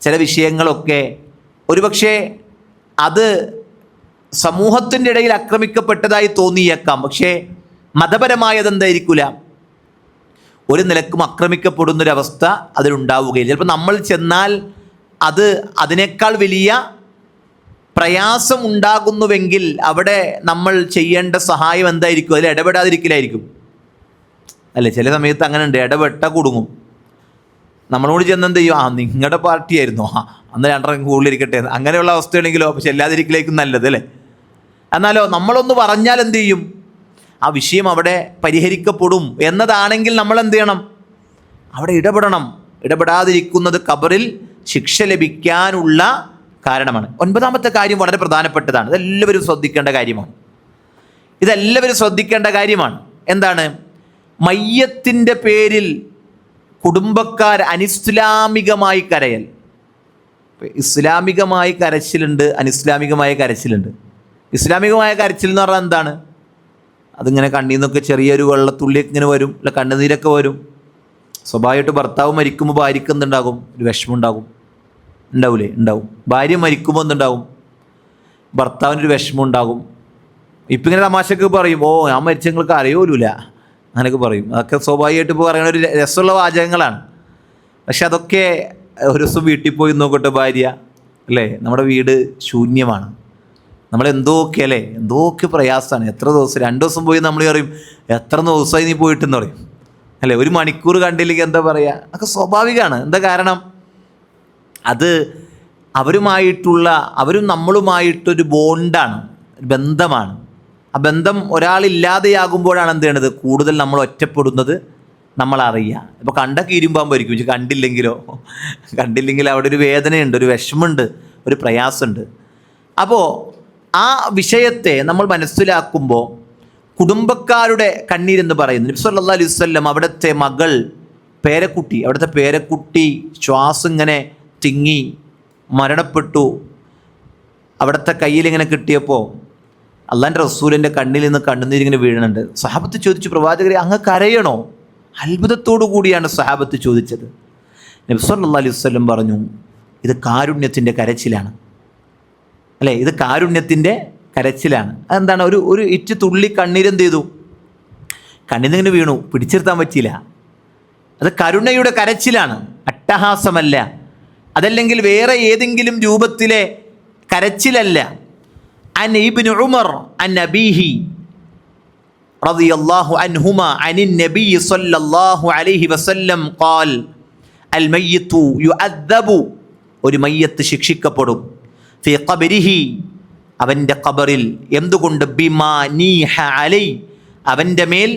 ചില വിഷയങ്ങളൊക്കെ ഒരുപക്ഷെ അത് സമൂഹത്തിൻ്റെ ഇടയിൽ ആക്രമിക്കപ്പെട്ടതായി തോന്നിയേക്കാം, പക്ഷേ മതപരമായതെന്തായിരിക്കില്ല, ഒരു നിലക്കും ആക്രമിക്കപ്പെടുന്നൊരവസ്ഥ അതിലുണ്ടാവുകയില്ല. ചിലപ്പോൾ നമ്മൾ ചെന്നാൽ അത് അതിനേക്കാൾ വലിയ പ്രയാസം ഉണ്ടാകുന്നുവെങ്കിൽ അവിടെ നമ്മൾ ചെയ്യേണ്ട സഹായം എന്തായിരിക്കും? അതിൽ ഇടപെടാതിരിക്കലായിരിക്കും, അല്ലേ? ചില സമയത്ത് അങ്ങനെ ഉണ്ട്, ഇടപെട്ട കുടുങ്ങും. നമ്മളോട് ചെന്ന് എന്ത് ചെയ്യും? നിങ്ങളുടെ പാർട്ടിയായിരുന്നു, അന്ന് രണ്ടരം കൂടുതലിരിക്കട്ടെ, അങ്ങനെയുള്ള അവസ്ഥയാണെങ്കിലോ പക്ഷെ എല്ലാതിരിക്കലേക്കും നല്ലത്, അല്ലേ? എന്നാലോ നമ്മളൊന്ന് പറഞ്ഞാൽ എന്ത് ചെയ്യും? ആ വിഷയം അവിടെ പരിഹരിക്കപ്പെടും എന്നതാണെങ്കിൽ നമ്മൾ എന്ത് ചെയ്യണം? അവിടെ ഇടപെടണം. ഇടപെടാതിരിക്കുന്നത് ഖബറിൽ ശിക്ഷ ലഭിക്കാനുള്ള കാരണമാണ്. 9ാമത്തെ കാര്യം വളരെ പ്രധാനപ്പെട്ടതാണ്. ഇതെല്ലാവരും ശ്രദ്ധിക്കേണ്ട കാര്യമാണ്. എന്താണ്? മയ്യത്തിൻ്റെ പേരിൽ കുടുംബക്കാർ അനിസ്ലാമികമായി കരയൽ. ഇസ്ലാമികമായി കരച്ചിലുണ്ട്, അനിസ്ലാമികമായ കരച്ചിലുണ്ട്. ഇസ്ലാമികമായ കരച്ചിൽ എന്ന് പറഞ്ഞാൽ എന്താണ്? അതിങ്ങനെ കണ്ണിൽ നിന്നൊക്കെ ചെറിയൊരു വെള്ളത്തുള്ളിയൊക്കെ ഇങ്ങനെ വരും, അല്ല കണ്ണുനീരൊക്കെ വരും. സ്വാഭാവികമായിട്ട് ഭർത്താവ് മരിക്കുമ്പോൾ ഭാര്യയ്ക്ക് എന്തുണ്ടാകും? ഒരു വിഷമം ഉണ്ടാകും. ഉണ്ടാവും. ഭാര്യ മരിക്കുമ്പോൾ എന്തുണ്ടാകും? ഭർത്താവിനൊരു വിഷമം ഉണ്ടാകും. ഇപ്പം ഇങ്ങനെ തമാശക്ക് പറയും, ഞാൻ മരിച്ച നിങ്ങൾക്ക് അറിയൂല, അങ്ങനെയൊക്കെ പറയും. അതൊക്കെ സ്വാഭാവികമായിട്ട് ഇപ്പോൾ പറയുന്ന ഒരു രസമുള്ള വാചകങ്ങളാണ്. പക്ഷെ അതൊക്കെ ഒരു ദിവസം വീട്ടിൽ പോയി നോക്കട്ടെ ഭാര്യ, അല്ലേ? നമ്മുടെ വീട് ശൂന്യമാണ്, എന്തൊക്കെ പ്രയാസമാണ്. എത്ര ദിവസം, 2 ദിവസം പോയി നമ്മൾ പറയും, എത്ര ദിവസമായി നീ പോയിട്ടെന്ന് പറയും, അല്ലേ? 1 മണിക്കൂർ കണ്ടില്ലെങ്കിൽ എന്താ പറയുക? അതൊക്കെ സ്വാഭാവികമാണ്. എന്താ കാരണം? അത് അവരും നമ്മളുമായിട്ടൊരു ബോണ്ടാണ്, ബന്ധമാണ്. ആ ബന്ധം ഒരാളില്ലാതെയാകുമ്പോഴാണ് എന്ത് ചെയ്യണത്? കൂടുതൽ നമ്മൾ ഒറ്റപ്പെടുന്നത് നമ്മൾ അറിയുക. ഇപ്പോൾ കണ്ടൊക്കെ ഇരുമ്പാകുമ്പോയിരിക്കും, പക്ഷെ കണ്ടില്ലെങ്കിൽ അവിടെ ഒരു വേദനയുണ്ട്, ഒരു വിഷമമുണ്ട്, ഒരു പ്രയാസമുണ്ട്. അപ്പോൾ ആ വിഷയത്തെ നമ്മൾ മനസ്സിലാക്കുമ്പോൾ കുടുംബക്കാരുടെ കണ്ണീരെന്ന് പറയുന്നു. നബി സല്ലല്ലാഹു അലൈഹി വസല്ലം അവിടുത്തെ മകൾ, അവിടുത്തെ പേരക്കുട്ടി ശ്വാസം ഇങ്ങനെ തിങ്ങി മരണപ്പെട്ടു. അവിടുത്തെ കയ്യിലിങ്ങനെ കിട്ടിയപ്പോൾ അള്ളാൻ്റെ റസൂലിൻ്റെ കണ്ണിൽ നിന്ന് കണ്ണുനീരിങ്ങനെ വീഴുന്നുണ്ട്. സഹാബത്ത് ചോദിച്ചു, പ്രവാചകരെ അങ്ങ് കരയണോ? അത്ഭുതത്തോടു കൂടിയാണ് സഹാബത്ത് ചോദിച്ചത്. നബി സല്ലല്ലാഹു അലൈഹി വസല്ലം പറഞ്ഞു, ഇത് കാരുണ്യത്തിൻ്റെ കരച്ചിലാണ്, അല്ലേ? ഇത് കാരുണ്യത്തിൻ്റെ കരച്ചിലാണ്. അതെന്താണ്? ഒരു ഇറ്റ് തുള്ളി കണ്ണീരെന്ത് ചെയ്തു? കണ്ണിൽ നിന്നിങ്ങനെ വീണു, പിടിച്ചിരുത്താൻ പറ്റിയില്ല. അത് കരുണയുടെ കരച്ചിലാണ്, അട്ടഹാസമല്ല, അതല്ലെങ്കിൽ വേറെ ഏതെങ്കിലും രൂപത്തിലെ കരച്ചിലല്ല. അൻ ഇബ്നു ഉമർ അൻ അബീഹി റളിയല്ലാഹു അൻഹുമാ അനിൻ നബി സല്ലല്ലാഹു അലൈഹി വസല്ലം ഖാൽ അൽ മയ്യിതു യുഅദ്ദബു, ഒരു മയ്യത്ത് ശിക്ഷിക്കപ്പെടും, ഫീ ഖബരിഹി, അവൻ്റെ ഖബറിൽ. എന്തുകൊണ്ട്? ബിമാ നീഹ അലൈ, അവൻ്റെ മേൽ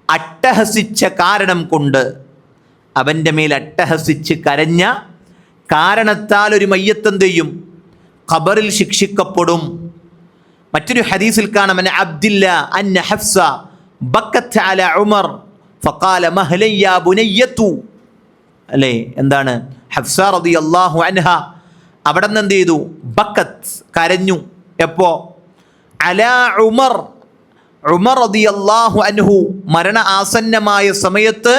അട്ടഹസിച്ച കാരണം കൊണ്ട്, അവൻ്റെ മേൽ അട്ടഹസിച്ച് കരഞ്ഞ കാരണത്താൽ ഒരു മയ്യത്ത് എന്ത് ചെയ്യും? ഖബറിൽ ശിക്ഷിക്കപ്പെടും. മറ്റൊരു ഹദീസിൽ കാണാം, അൻ അബ്ദില്ല അന്ന ഹഫ്സ ബക്കത്ത് അല ഉമർ ഫഖാല മഹ്ലൻ യാ ബുനയ്യതു, അല്ലേ? എന്താണ്? ഹഫ്സ റളിയല്ലാഹു അൻഹ അവിടെ നിന്ന് എന്ത് ചെയ്തു? ബക്കത്ത്, കരഞ്ഞു. എപ്പോൾ? അലാ ഉമർ, ഉമർ റളിയല്ലാഹു അൻഹു മരണ ആസന്നമായ സമയത്ത്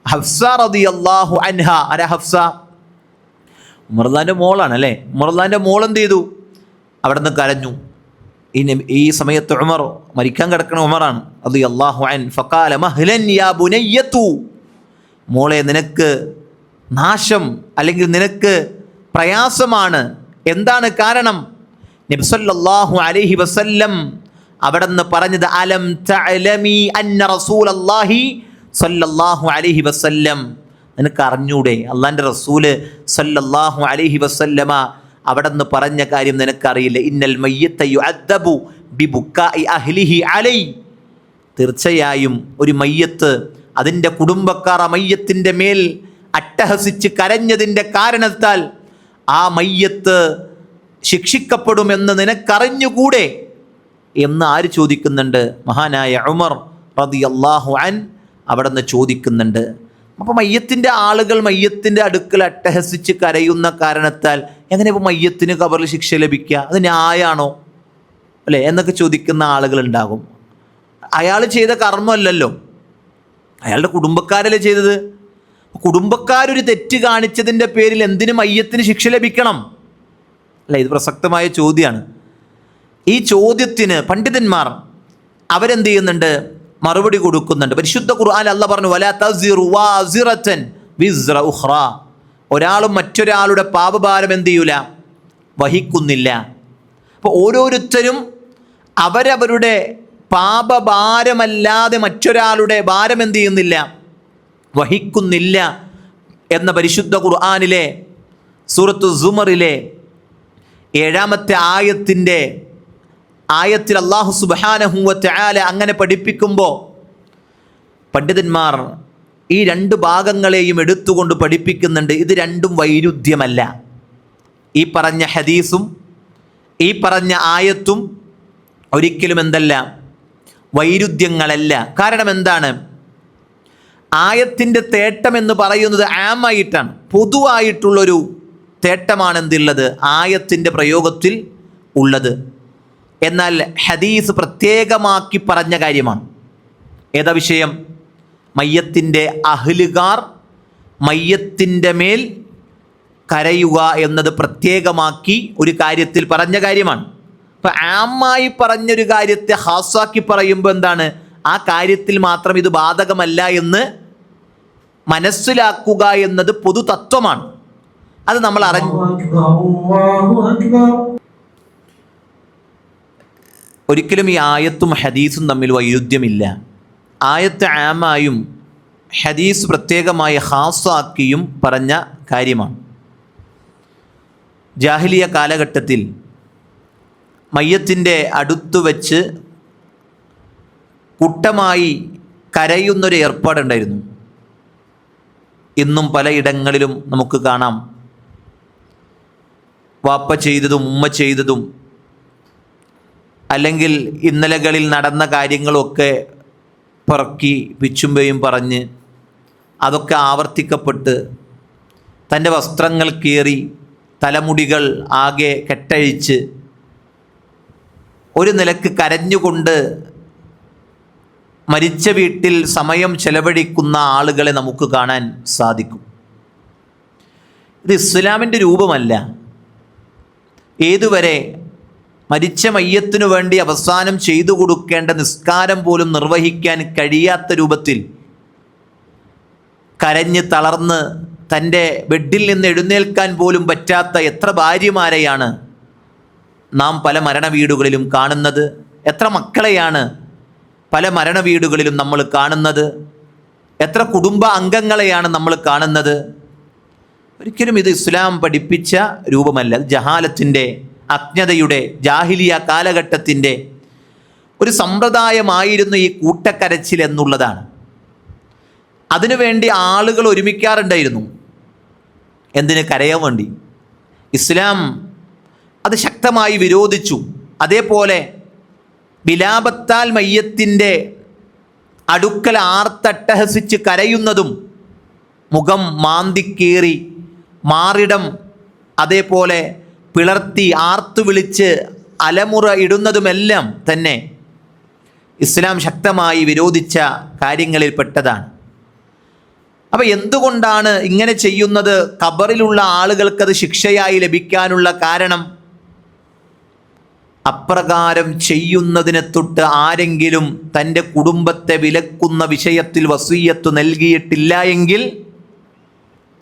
ഹഫ്സ റളിയല്ലാഹു അൻഹ, ആരാ ഹഫ്സ? ഉമർലാൻ്റെ മോളാണ് അല്ലേ. ഉമർലാൻ്റെ മോൾ എന്ത് ചെയ്തു? അവിടെ നിന്ന് കരഞ്ഞു. ഈ സമയത്ത് ഉമർ, മരിക്കാൻ കിടക്കണ ഉമറാണ് റളിയല്ലാഹു അൻഹു. ഫഖാല മഹ്ലൻ യാ ബുനയ്യതു, മോളെ നിനക്ക് നാശം അല്ലെങ്കിൽ നിനക്ക് പ്രയാസമാണ്. എന്താണ് കാരണം? നബി സല്ലല്ലാഹു അലൈഹി വസല്ലം അവിടെ നിന്ന് പറഞ്ഞത് അലം തഅലമി അന്ന റസൂലല്ലാഹി സല്ലല്ലാഹു അലൈഹി വസല്ലം, നിനക്ക് അറിഞ്ഞൂടെ അള്ളാൻ്റെ റസൂല് സല്ലല്ലാഹു അലൈഹി വസല്ലമ അവിടെ നിന്ന് പറഞ്ഞ കാര്യം നിനക്കറിയില്ല? ഇന്നൽ മയ്യിത്ത യുഅദ്ദബു ബിബുക്കാഇ അഹ്ലിഹി അലൈ, തീർച്ചയായും ഒരു മയ്യത്ത്, അതിൻ്റെ കുടുംബക്കാർ ആ മയ്യത്തിൻ്റെ മേൽ അട്ടഹസിച്ച് കരഞ്ഞതിൻ്റെ കാരണത്താൽ ആ മയ്യത്ത് ശിക്ഷിക്കപ്പെടുമെന്ന് നിനക്കറിഞ്ഞുകൂടെ എന്ന് ആര് ചോദിക്കുന്നുണ്ട്? മഹാനായ ഉമർ റളിയല്ലാഹു അൻ അവിടെ നിന്ന് ചോദിക്കുന്നുണ്ട്. അപ്പോൾ മയ്യത്തിൻ്റെ ആളുകൾ മയ്യത്തിൻ്റെ അടുക്കൽ അട്ടഹസിച്ച് കരയുന്ന കാരണത്താൽ എങ്ങനെ ഇപ്പോൾ മയ്യത്തിന് ഖബറിൽ ശിക്ഷ ലഭിക്കുക? അത് ന്യായമാണോ അല്ലേ എന്നൊക്കെ ചോദിക്കുന്ന ആളുകളുണ്ടാകും. അയാൾ ചെയ്ത കർമ്മമല്ലല്ലോ, അയാളുടെ കുടുംബക്കാരല്ലേ ചെയ്തത്. കുടുംബക്കാരൊരു തെറ്റ് കാണിച്ചതിൻ്റെ പേരിൽ എന്തിന് മയ്യത്തിന് ശിക്ഷ ലഭിക്കണം? അല്ല, ഇത് പ്രസക്തമായ ചോദ്യമാണ്. ഈ ചോദ്യത്തിന് പണ്ഡിതന്മാർ അവരെന്ത് ചെയ്യുന്നുണ്ട്? മറുപടി കൊടുക്കുന്നുണ്ട്. പരിശുദ്ധ ഖുർആനിൽ അല്ലാഹ് പറഞ്ഞു വലാ തസിറു വാസിറതൻ വിസ്റ ഉഖ്റ, ഒരാളും മറ്റൊരാളുടെ പാപഭാരം എന്ത് ചെയ്യൂല? വഹിക്കുന്നില്ല. അപ്പോൾ ഓരോരുത്തരും അവരവരുടെ പാപഭാരമല്ലാതെ മറ്റൊരാളുടെ ഭാരം എന്ത് ചെയ്യുന്നില്ല? വഹിക്കുന്നില്ല എന്ന പരിശുദ്ധ ഖുർആനിലെ സൂറത്തു സുമറിലെ 7-ാമത്തെ ആയത്തിൽ അല്ലാഹു സുബ്ഹാനഹു വ തആല അങ്ങനെ പഠിപ്പിക്കുമ്പോൾ പണ്ഡിതന്മാർ ഈ രണ്ട് ഭാഗങ്ങളെയും എടുത്തുകൊണ്ട് പഠിപ്പിക്കുന്നുണ്ട്. ഇത് രണ്ടും വൈരുദ്ധ്യമല്ല. ഈ പറഞ്ഞ ഹദീസും ഈ പറഞ്ഞ ആയത്തും ഒരിക്കലും എന്തല്ല? വൈരുദ്ധ്യങ്ങളല്ല. കാരണം എന്താണ്? ആയത്തിൻ്റെ തേട്ടം എന്ന് പറയുന്നത് ആമായിട്ടാണ്, പൊതുവായിട്ടുള്ളൊരു തേട്ടമാണ് എന്തുള്ളത്? ആയത്തിൻ്റെ പ്രയോഗത്തിൽ ഉള്ളത്. എന്നാൽ ഹദീസ് പ്രത്യേകമാക്കി പറഞ്ഞ കാര്യമാണ്. ഏതാ വിഷയം? മയ്യത്തിൻ്റെ അഹ്ലുകാർ മയ്യത്തിൻ്റെ മേൽ കരയുക എന്നത് പ്രത്യേകമാക്കി ഒരു കാര്യത്തിൽ പറഞ്ഞ കാര്യമാണ്. അപ്പം ആമായി പറഞ്ഞൊരു കാര്യത്തെ ഹാസാക്കി പറയുമ്പോൾ എന്താണ്? ആ കാര്യത്തിൽ മാത്രം ഇത് ബാധകമല്ല എന്ന് മനസ്സിലാക്കുക എന്നത് പൊതു തത്വമാണ്. അത് നമ്മൾ അറിഞ്ഞു. ഒരിക്കലും ഈ ആയത്തും ഹദീസും തമ്മിൽ വൈരുദ്ധ്യമില്ല. ആയത്ത് ആമായും ഹദീസ് പ്രത്യേകമായി ഖാസാക്കിയും പറഞ്ഞ കാര്യമാണ്. ജാഹിലിയ കാലഘട്ടത്തിൽ മയ്യത്തിൻ്റെ അടുത്തു വെച്ച് കൂട്ടമായി കരയുന്നൊരു ഏർപ്പാടുണ്ടായിരുന്നു. ഇന്നും പലയിടങ്ങളിലും നമുക്ക് കാണാം. വാപ്പ ചെയ്തതും ഉമ്മ ചെയ്തതും അല്ലെങ്കിൽ ഇന്നലകളിൽ നടന്ന കാര്യങ്ങളൊക്കെ പറക്കി പിച്ചുമ്പയും പറഞ്ഞ് അതൊക്കെ ആവർത്തിക്കപ്പെട്ട് തൻ്റെ വസ്ത്രങ്ങൾ കീറി തലമുടികൾ ആകെ കെട്ടഴിച്ച് ഒരു നിലക്ക് കരഞ്ഞുകൊണ്ട് മരിച്ച വീട്ടിൽ സമയം ചെലവഴിക്കുന്ന ആളുകളെ നമുക്ക് കാണാൻ സാധിക്കും. ഇത് ഇസ്ലാമിൻ്റെ രൂപമല്ല. ഏതുവരെ മരിച്ച മയ്യത്തിനു വേണ്ടി അവസാനം ചെയ്തു കൊടുക്കേണ്ട നിസ്കാരം പോലും നിർവഹിക്കാൻ കഴിയാത്ത രൂപത്തിൽ കരഞ്ഞ് തളർന്ന് തൻ്റെ ബെഡിൽ നിന്ന് എഴുന്നേൽക്കാൻ പോലും പറ്റാത്ത എത്ര ഭാര്യമാരെയാണ് നാം പല മരണവീടുകളിലും കാണുന്നത്? എത്ര മക്കളെയാണ് പല മരണവീടുകളിലും നമ്മൾ കാണുന്നത്? എത്ര കുടുംബ അംഗങ്ങളെയാണ് നമ്മൾ കാണുന്നത്? ഒരിക്കലും ഇത് ഇസ്ലാം പഠിപ്പിച്ച രൂപമല്ല. ജഹാലത്തിൻ്റെ, അജ്ഞതയുടെ, ജാഹിലിയ കാലഘട്ടത്തിൻ്റെ ഒരു സമ്പ്രദായമായിരുന്നു ഈ കൂട്ടക്കരച്ചിൽ എന്നുള്ളതാണ്. അതിനുവേണ്ടി ആളുകൾ ഒരുമിക്കാറുണ്ടായിരുന്നു. എന്തിന്? കരയാൻ വേണ്ടി. ഇസ്ലാം അത് ശക്തമായി വിരോധിച്ചു. അതേപോലെ വിലാപത്താൽ മയ്യത്തിൻ്റെ അടുക്കൽ ആർത്തട്ടഹസിച്ച് കരയുന്നതും, മുഖം മാന്തിക്കീറി മാറിടം അതേപോലെ പിളർത്തി ആർത്തു വിളിച്ച് അലമുറ ഇടുന്നതുമെല്ലാം തന്നെ ഇസ്ലാം ശക്തമായി വിരോധിച്ച കാര്യങ്ങളിൽ പെട്ടതാണ്. അപ്പം എന്തുകൊണ്ടാണ് ഇങ്ങനെ ചെയ്യുന്നത്? ഖബറിലുള്ള ആളുകൾക്കത് ശിക്ഷയായി ലഭിക്കാനുള്ള കാരണം, അപ്രകാരം ചെയ്യുന്നതിനെ തൊട്ട് ആരെങ്കിലും തൻ്റെ കുടുംബത്തെ വിലക്കുന്ന വിഷയത്തിൽ വസിയ്യത്ത് നൽകിയിട്ടില്ല എങ്കിൽ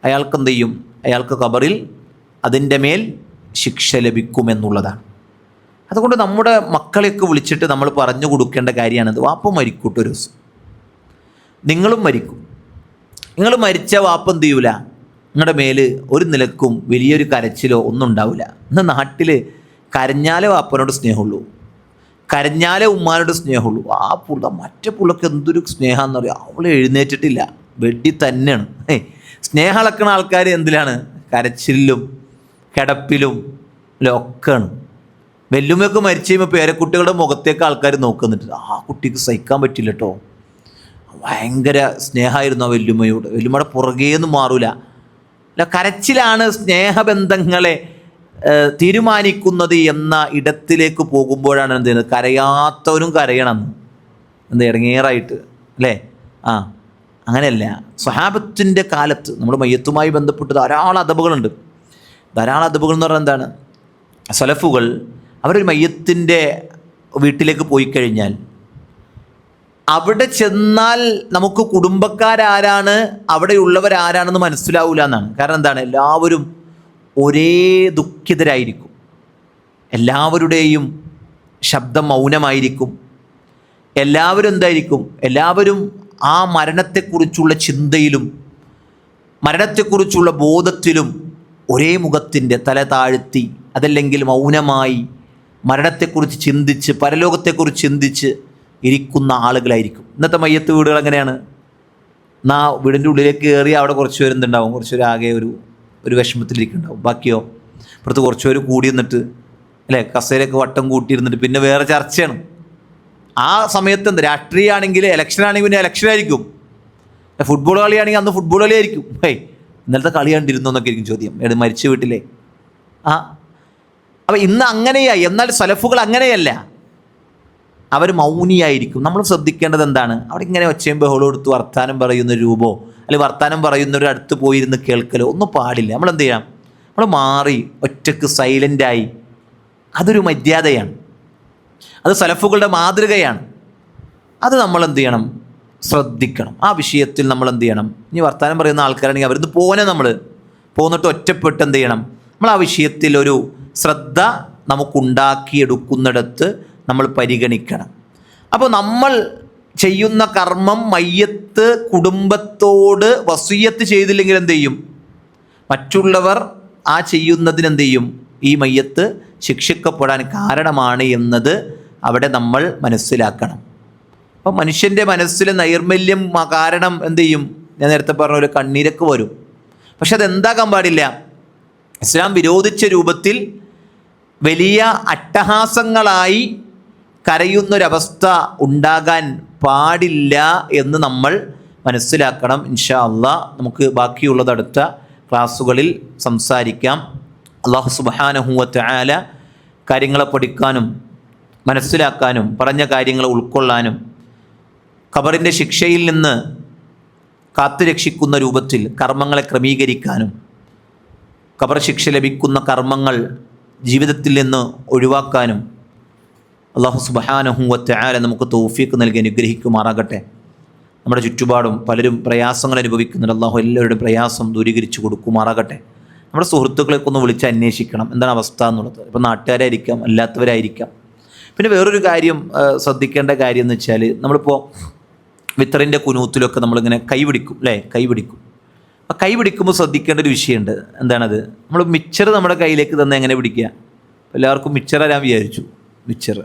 അയാൾക്ക് എന്ത് ചെയ്യും? അയാൾക്ക് ഖബറിൽ അതിൻ്റെ മേൽ ശിക്ഷ ലഭിക്കുമെന്നുള്ളതാണ്. അതുകൊണ്ട് നമ്മുടെ മക്കളെയൊക്കെ വിളിച്ചിട്ട് നമ്മൾ പറഞ്ഞു കൊടുക്കേണ്ട കാര്യമാണത്. വാപ്പ മരിക്കൂട്ടോ ഒരു ദിവസം, നിങ്ങളും മരിക്കും. നിങ്ങൾ മരിച്ച വാപ്പ എന്ത് ചെയ്യൂല? നിങ്ങളുടെ മേൽ ഒരു നിലക്കും വലിയൊരു കരച്ചിലോ ഒന്നും ഉണ്ടാവില്ല. ഇന്ന് നാട്ടിൽ കരഞ്ഞാലേ വാപ്പനോട് സ്നേഹമുള്ളൂ, കരഞ്ഞാലേ ഉമ്മാനോട് സ്നേഹമുള്ളൂ. ആ പുള്ള മറ്റേ പുള്ളക്ക് എന്തൊരു സ്നേഹമെന്ന് പറയാം. അവൾ എഴുന്നേറ്റിട്ടില്ല, വെടി തന്നെയാണ്. സ്നേഹം അളക്കണ ആൾക്കാർ എന്തിലാണ്? കരച്ചിലും കിടപ്പിലും ഒക്കെയാണ്. വെല്ലുമ്മയൊക്കെ മരിച്ചു കഴിയുമ്പോൾ പേരക്കുട്ടികളുടെ മുഖത്തേക്ക് ആൾക്കാർ നോക്കുന്നിട്ട്, ആ കുട്ടിക്ക് സഹിക്കാൻ പറ്റില്ല കേട്ടോ, ഭയങ്കര സ്നേഹമായിരുന്നു ആ വെല്ലുമ്മയോട്, വെല്ലുമ്മയുടെ പുറകേന്ന് മാറൂല. അല്ല, കരച്ചിലാണ് സ്നേഹബന്ധങ്ങളെ തീരുമാനിക്കുന്നത് എന്ന ഇടത്തിലേക്ക് പോകുമ്പോഴാണ് എന്ത് ചെയ്യുന്നത്? കരയാത്തവനും കരയണമെന്ന്, എന്ത് ഇടങ്ങേറായിട്ട് അല്ലേ? അങ്ങനെയല്ല. സ്വഹാബത്തിൻ്റെ കാലത്ത് നമ്മൾ മയ്യത്തുമായി ബന്ധപ്പെട്ട് ധാരാളം അദബുകളുണ്ട്. ധാരാളം അദബുകൾ എന്ന് പറഞ്ഞാൽ എന്താണ്? സലഫുകൾ അവരൊരു മയ്യത്തിൻ്റെ വീട്ടിലേക്ക് പോയി കഴിഞ്ഞാൽ അവിടെ ചെന്നാൽ നമുക്ക് കുടുംബക്കാരാരാണ്, അവിടെയുള്ളവരാരാണെന്ന് മനസ്സിലാവില്ല എന്നാണ്. കാരണം എന്താണ്? എല്ലാവരും ഒരേ ദുഃഖിതരായിരിക്കും, എല്ലാവരുടെയും ശബ്ദം മൗനമായിരിക്കും, എല്ലാവരും എന്തായിരിക്കും? എല്ലാവരും ആ മരണത്തെക്കുറിച്ചുള്ള ചിന്തയിലും മരണത്തെക്കുറിച്ചുള്ള ബോധത്തിലും ഒരേ മുഖത്തിൻ്റെ തല താഴ്ത്തി, അതല്ലെങ്കിൽ മൗനമായി മരണത്തെക്കുറിച്ച് ചിന്തിച്ച് പരലോകത്തെക്കുറിച്ച് ചിന്തിച്ച് ഇരിക്കുന്ന ആളുകളായിരിക്കും. ഇന്നത്തെ മയ്യത്ത് വീടുകൾ എങ്ങനെയാണ്? വീടിൻ്റെ ഉള്ളിലേക്ക് കയറി അവിടെ കുറച്ച് പേര് എന്തുണ്ടാവും? കുറച്ച് പേര് ആകെ ഒരു വിഷമത്തിലിരിക്കുന്നുണ്ടാവും. ബാക്കിയോ പുറത്ത് കുറച്ച് പേര് കൂടി നിന്നിട്ട് അല്ലേ, കസേരയൊക്കെ വട്ടം കൂട്ടിയിരുന്നിട്ട് പിന്നെ വേറെ ചർച്ചയാണ്. ആ സമയത്ത് എന്ത്? രാഷ്ട്രീയമാണെങ്കിൽ ഇലക്ഷൻ ആണെങ്കിൽ പിന്നെ ഇലക്ഷനായിരിക്കും, ഫുട്ബോൾ കളിയാണെങ്കിൽ അന്ന് ഫുട്ബോൾ കളിയായിരിക്കും. ഇന്നലത്തെ കളി കണ്ടിരുന്നു എന്നൊക്കെ ആയിരിക്കും ചോദ്യം. മരിച്ച വീട്ടിലെ അപ്പം ഇന്ന് അങ്ങനെയായി. എന്നാൽ സലഫുകൾ അങ്ങനെയല്ല, അവർ മൗനിയായിരിക്കും. നമ്മൾ ശ്രദ്ധിക്കേണ്ടത് എന്താണ്? അവിടെ ഇങ്ങനെ ഒച്ചയും ബഹളവും എടുത്ത് വർത്താനം പറയുന്ന രൂപമോ അല്ലെങ്കിൽ വർത്താനം പറയുന്നവരുടെ അടുത്ത് പോയിരുന്ന് കേൾക്കലോ ഒന്നും പാടില്ല. നമ്മൾ എന്ത് ചെയ്യാം? നമ്മൾ മാറി ഒറ്റക്ക് സൈലൻ്റായി, അതൊരു മര്യാദയാണ്, അത് സലഫുകളുടെ മാതൃകയാണ്. അത് നമ്മൾ എന്ത് ചെയ്യണം? ശ്രദ്ധിക്കണം. ആ വിഷയത്തിൽ നമ്മൾ എന്ത് ചെയ്യണം? ഇനി വർത്താനം പറയുന്ന ആൾക്കാരാണെങ്കിൽ അവരിന്ന് നമ്മൾ പോന്നിട്ട് ഒറ്റപ്പെട്ട് എന്ത് ചെയ്യണം? നമ്മൾ ആ വിഷയത്തിൽ ഒരു ശ്രദ്ധ നമുക്കുണ്ടാക്കിയെടുക്കുന്നിടത്ത് നമ്മൾ പരിഗണിക്കണം. അപ്പോൾ നമ്മൾ ചെയ്യുന്ന കർമ്മം മയ്യത്ത് കുടുംബത്തോട് വസിയ്യത്ത് ചെയ്തില്ലെങ്കിൽ എന്ത് ചെയ്യും? മറ്റുള്ളവർ ആ ചെയ്യുന്നതിന് എന്ത് ചെയ്യും? ഈ മയ്യത്ത് ശിക്ഷിക്കപ്പെടാൻ കാരണമാണ് എന്നത് അവിടെ നമ്മൾ മനസ്സിലാക്കണം. അപ്പം മനുഷ്യൻ്റെ മനസ്സിലെ നൈർമല്യം കാരണം എന്ത് ചെയ്യും? ഞാൻ നേരത്തെ പറഞ്ഞ ഒരു കണ്ണീരൊക്കെ വരും. പക്ഷെ അതെന്താകാൻ പാടില്ല? ഇസ്ലാം വിരോധിച്ച രൂപത്തിൽ വലിയ അട്ടഹാസങ്ങളായി കരയുന്നൊരവസ്ഥ ഉണ്ടാകാൻ പാടില്ല എന്ന് നമ്മൾ മനസ്സിലാക്കണം. ഇൻഷാ അല്ലാഹ് നമുക്ക് ബാക്കിയുള്ളത് അടുത്ത ക്ലാസ്സുകളിൽ സംസാരിക്കാം. അല്ലാഹു സുബ്ഹാനഹു വ തആല കാര്യങ്ങളെ പഠിക്കാനും മനസ്സിലാക്കാനും പറഞ്ഞ കാര്യങ്ങൾ ഉൾക്കൊള്ളാനും ഖബറിൻ്റെ ശിക്ഷയിൽ നിന്ന് കാത്തുരക്ഷിക്കുന്ന രൂപത്തിൽ കർമ്മങ്ങളെ ക്രമീകരിക്കാനും ഖബർ ശിക്ഷ ലഭിക്കുന്ന കർമ്മങ്ങൾ ജീവിതത്തിൽ നിന്ന് ഒഴിവാക്കാനും അല്ലാഹു സുബ്ഹാനഹു വ തആല നമുക്ക് തൗഫീഖ് നൽകി അനുഗ്രഹിക്കുമാറാകട്ടെ. നമ്മുടെ ചുറ്റുപാടും പലരും പ്രയാസങ്ങൾ അനുഭവിക്കുന്നുണ്ട്. അല്ലാഹു എല്ലാവരുടെയും പ്രയാസം ദൂരീകരിച്ച് കൊടുക്കുമാറാകട്ടെ. നമ്മുടെ സുഹൃത്തുക്കളെയൊക്കെ ഒന്ന് വിളിച്ച് അന്വേഷിക്കണം എന്താണ് അവസ്ഥ എന്നുള്ളത്. ഇപ്പോൾ നാട്ടുകാരായിരിക്കാം, അല്ലാത്തവരായിരിക്കാം. പിന്നെ വേറൊരു കാര്യം ശ്രദ്ധിക്കേണ്ട കാര്യം എന്ന് വെച്ചാൽ, നമ്മളിപ്പോൾ വിത്തറിൻ്റെ കുനൂത്തിലൊക്കെ നമ്മളിങ്ങനെ കൈ പിടിക്കും അല്ലേ, കൈ പിടിക്കും. അപ്പോൾ കൈ പിടിക്കുമ്പോൾ ശ്രദ്ധിക്കേണ്ട ഒരു വിഷയമുണ്ട്. എന്താണത്? നമ്മൾ മിക്സർ നമ്മുടെ കയ്യിലേക്ക് തന്നെ എങ്ങനെ പിടിക്കുക? എല്ലാവർക്കും മിക്സർ തരാൻ വിചാരിച്ചു, മിക്സർ.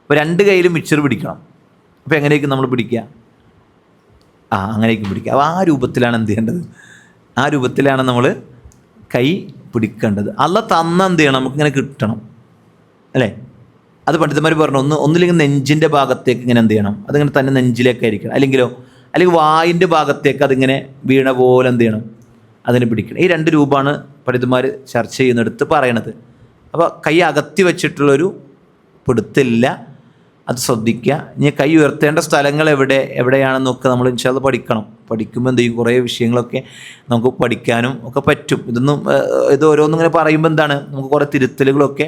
അപ്പോൾ രണ്ട് കയ്യിലും മിക്സർ പിടിക്കണം. അപ്പോൾ എങ്ങനെയൊക്കെ നമ്മൾ പിടിക്കുക? അങ്ങനെയൊക്കെ പിടിക്കുക. അപ്പോൾ ആ രൂപത്തിലാണ് എന്ത് ചെയ്യേണ്ടത്? ആ രൂപത്തിലാണ് നമ്മൾ കൈ പിടിക്കേണ്ടത്. അല്ലാഹ് തന്ന എന്ത് ചെയ്യണം? നമുക്കിങ്ങനെ കിട്ടണം അല്ലേ? അത് പണ്ഡിതന്മാർ പറഞ്ഞു, ഒന്നില്ലെങ്കിൽ നെഞ്ചിൻ്റെ ഭാഗത്തേക്ക് ഇങ്ങനെ എന്ത് ചെയ്യണം? അതിങ്ങനെ തന്നെ നെഞ്ചിലേക്കായിരിക്കണം. അല്ലെങ്കിൽ വായിൻ്റെ ഭാഗത്തേക്ക് അതിങ്ങനെ വീണ പോലെ എന്ത് ചെയ്യണം? അതിനെ പിടിക്കണം. ഈ രണ്ട് രൂപമാണ് പണ്ഡിതന്മാർ ചർച്ച ചെയ്യുന്നിടത്ത് പറയണത്. അപ്പോൾ കൈ അകത്തി വെച്ചിട്ടുള്ളൊരു പിടുത്തില്ല. അത് ശ്രദ്ധിക്കുക. ഇനി കൈ ഉയർത്തേണ്ട സ്ഥലങ്ങൾ എവിടെയാണെന്നൊക്കെ നമ്മൾ ഇൻഷാ അല്ലാഹ് പഠിക്കണം. പഠിക്കുമ്പോൾ എന്ത് ചെയ്യും, കുറേ വിഷയങ്ങളൊക്കെ നമുക്ക് പഠിക്കാനും ഒക്കെ പറ്റും. ഇത് ഓരോന്നിങ്ങനെ പറയുമ്പോൾ എന്താണ്, നമുക്ക് കുറേ തിരുത്തലുകളൊക്കെ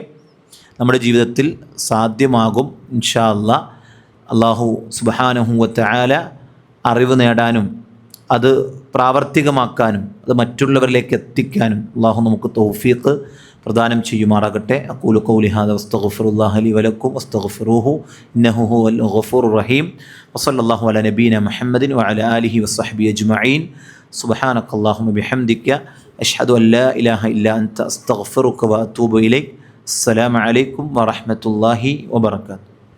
നമ്മുടെ ജീവിതത്തിൽ സാധ്യമാകും ഇൻഷാ അല്ലാഹ്. അല്ലാഹു സുബ്ഹാനഹു വ തആല അറിവ് നേടാനും അത് പ്രാവർത്തികമാക്കാനും അത് മറ്റുള്ളവരിലേക്ക് എത്തിക്കാനും അല്ലാഹു നമുക്ക് തൗഫീഖ് പ്രദാനം ചെയ്യുമാറാകട്ടെ. അഖൂലു ഖൗലി ഹാദാ വസ്തഗ്ഫിറുല്ലാഹ ലി വലക്കും വസ്തഗ്ഫിറൂഹു ഇന്നഹു ഹുവൽ ഗഫൂറുർ റഹീം. വസല്ലല്ലാഹു അലാ നബീന മുഹമ്മദിൻ വഅലാ ആലിഹി വസ്സഹ്ബിഹി അജ്മഈൻ. സുബ്ഹാനക്കല്ലാഹുമ്മ ബിഹംദിക അഷ്ഹദു അൻ ലാ ഇലാഹ ഇല്ലാ അൻത അസ്തഗ്ഫിറുക വഅതൂബു ഇലൈക്. അസ്സലാമു അലൈക്കും വറഹ്മത്തുള്ളാഹി വബറകാതുഹു.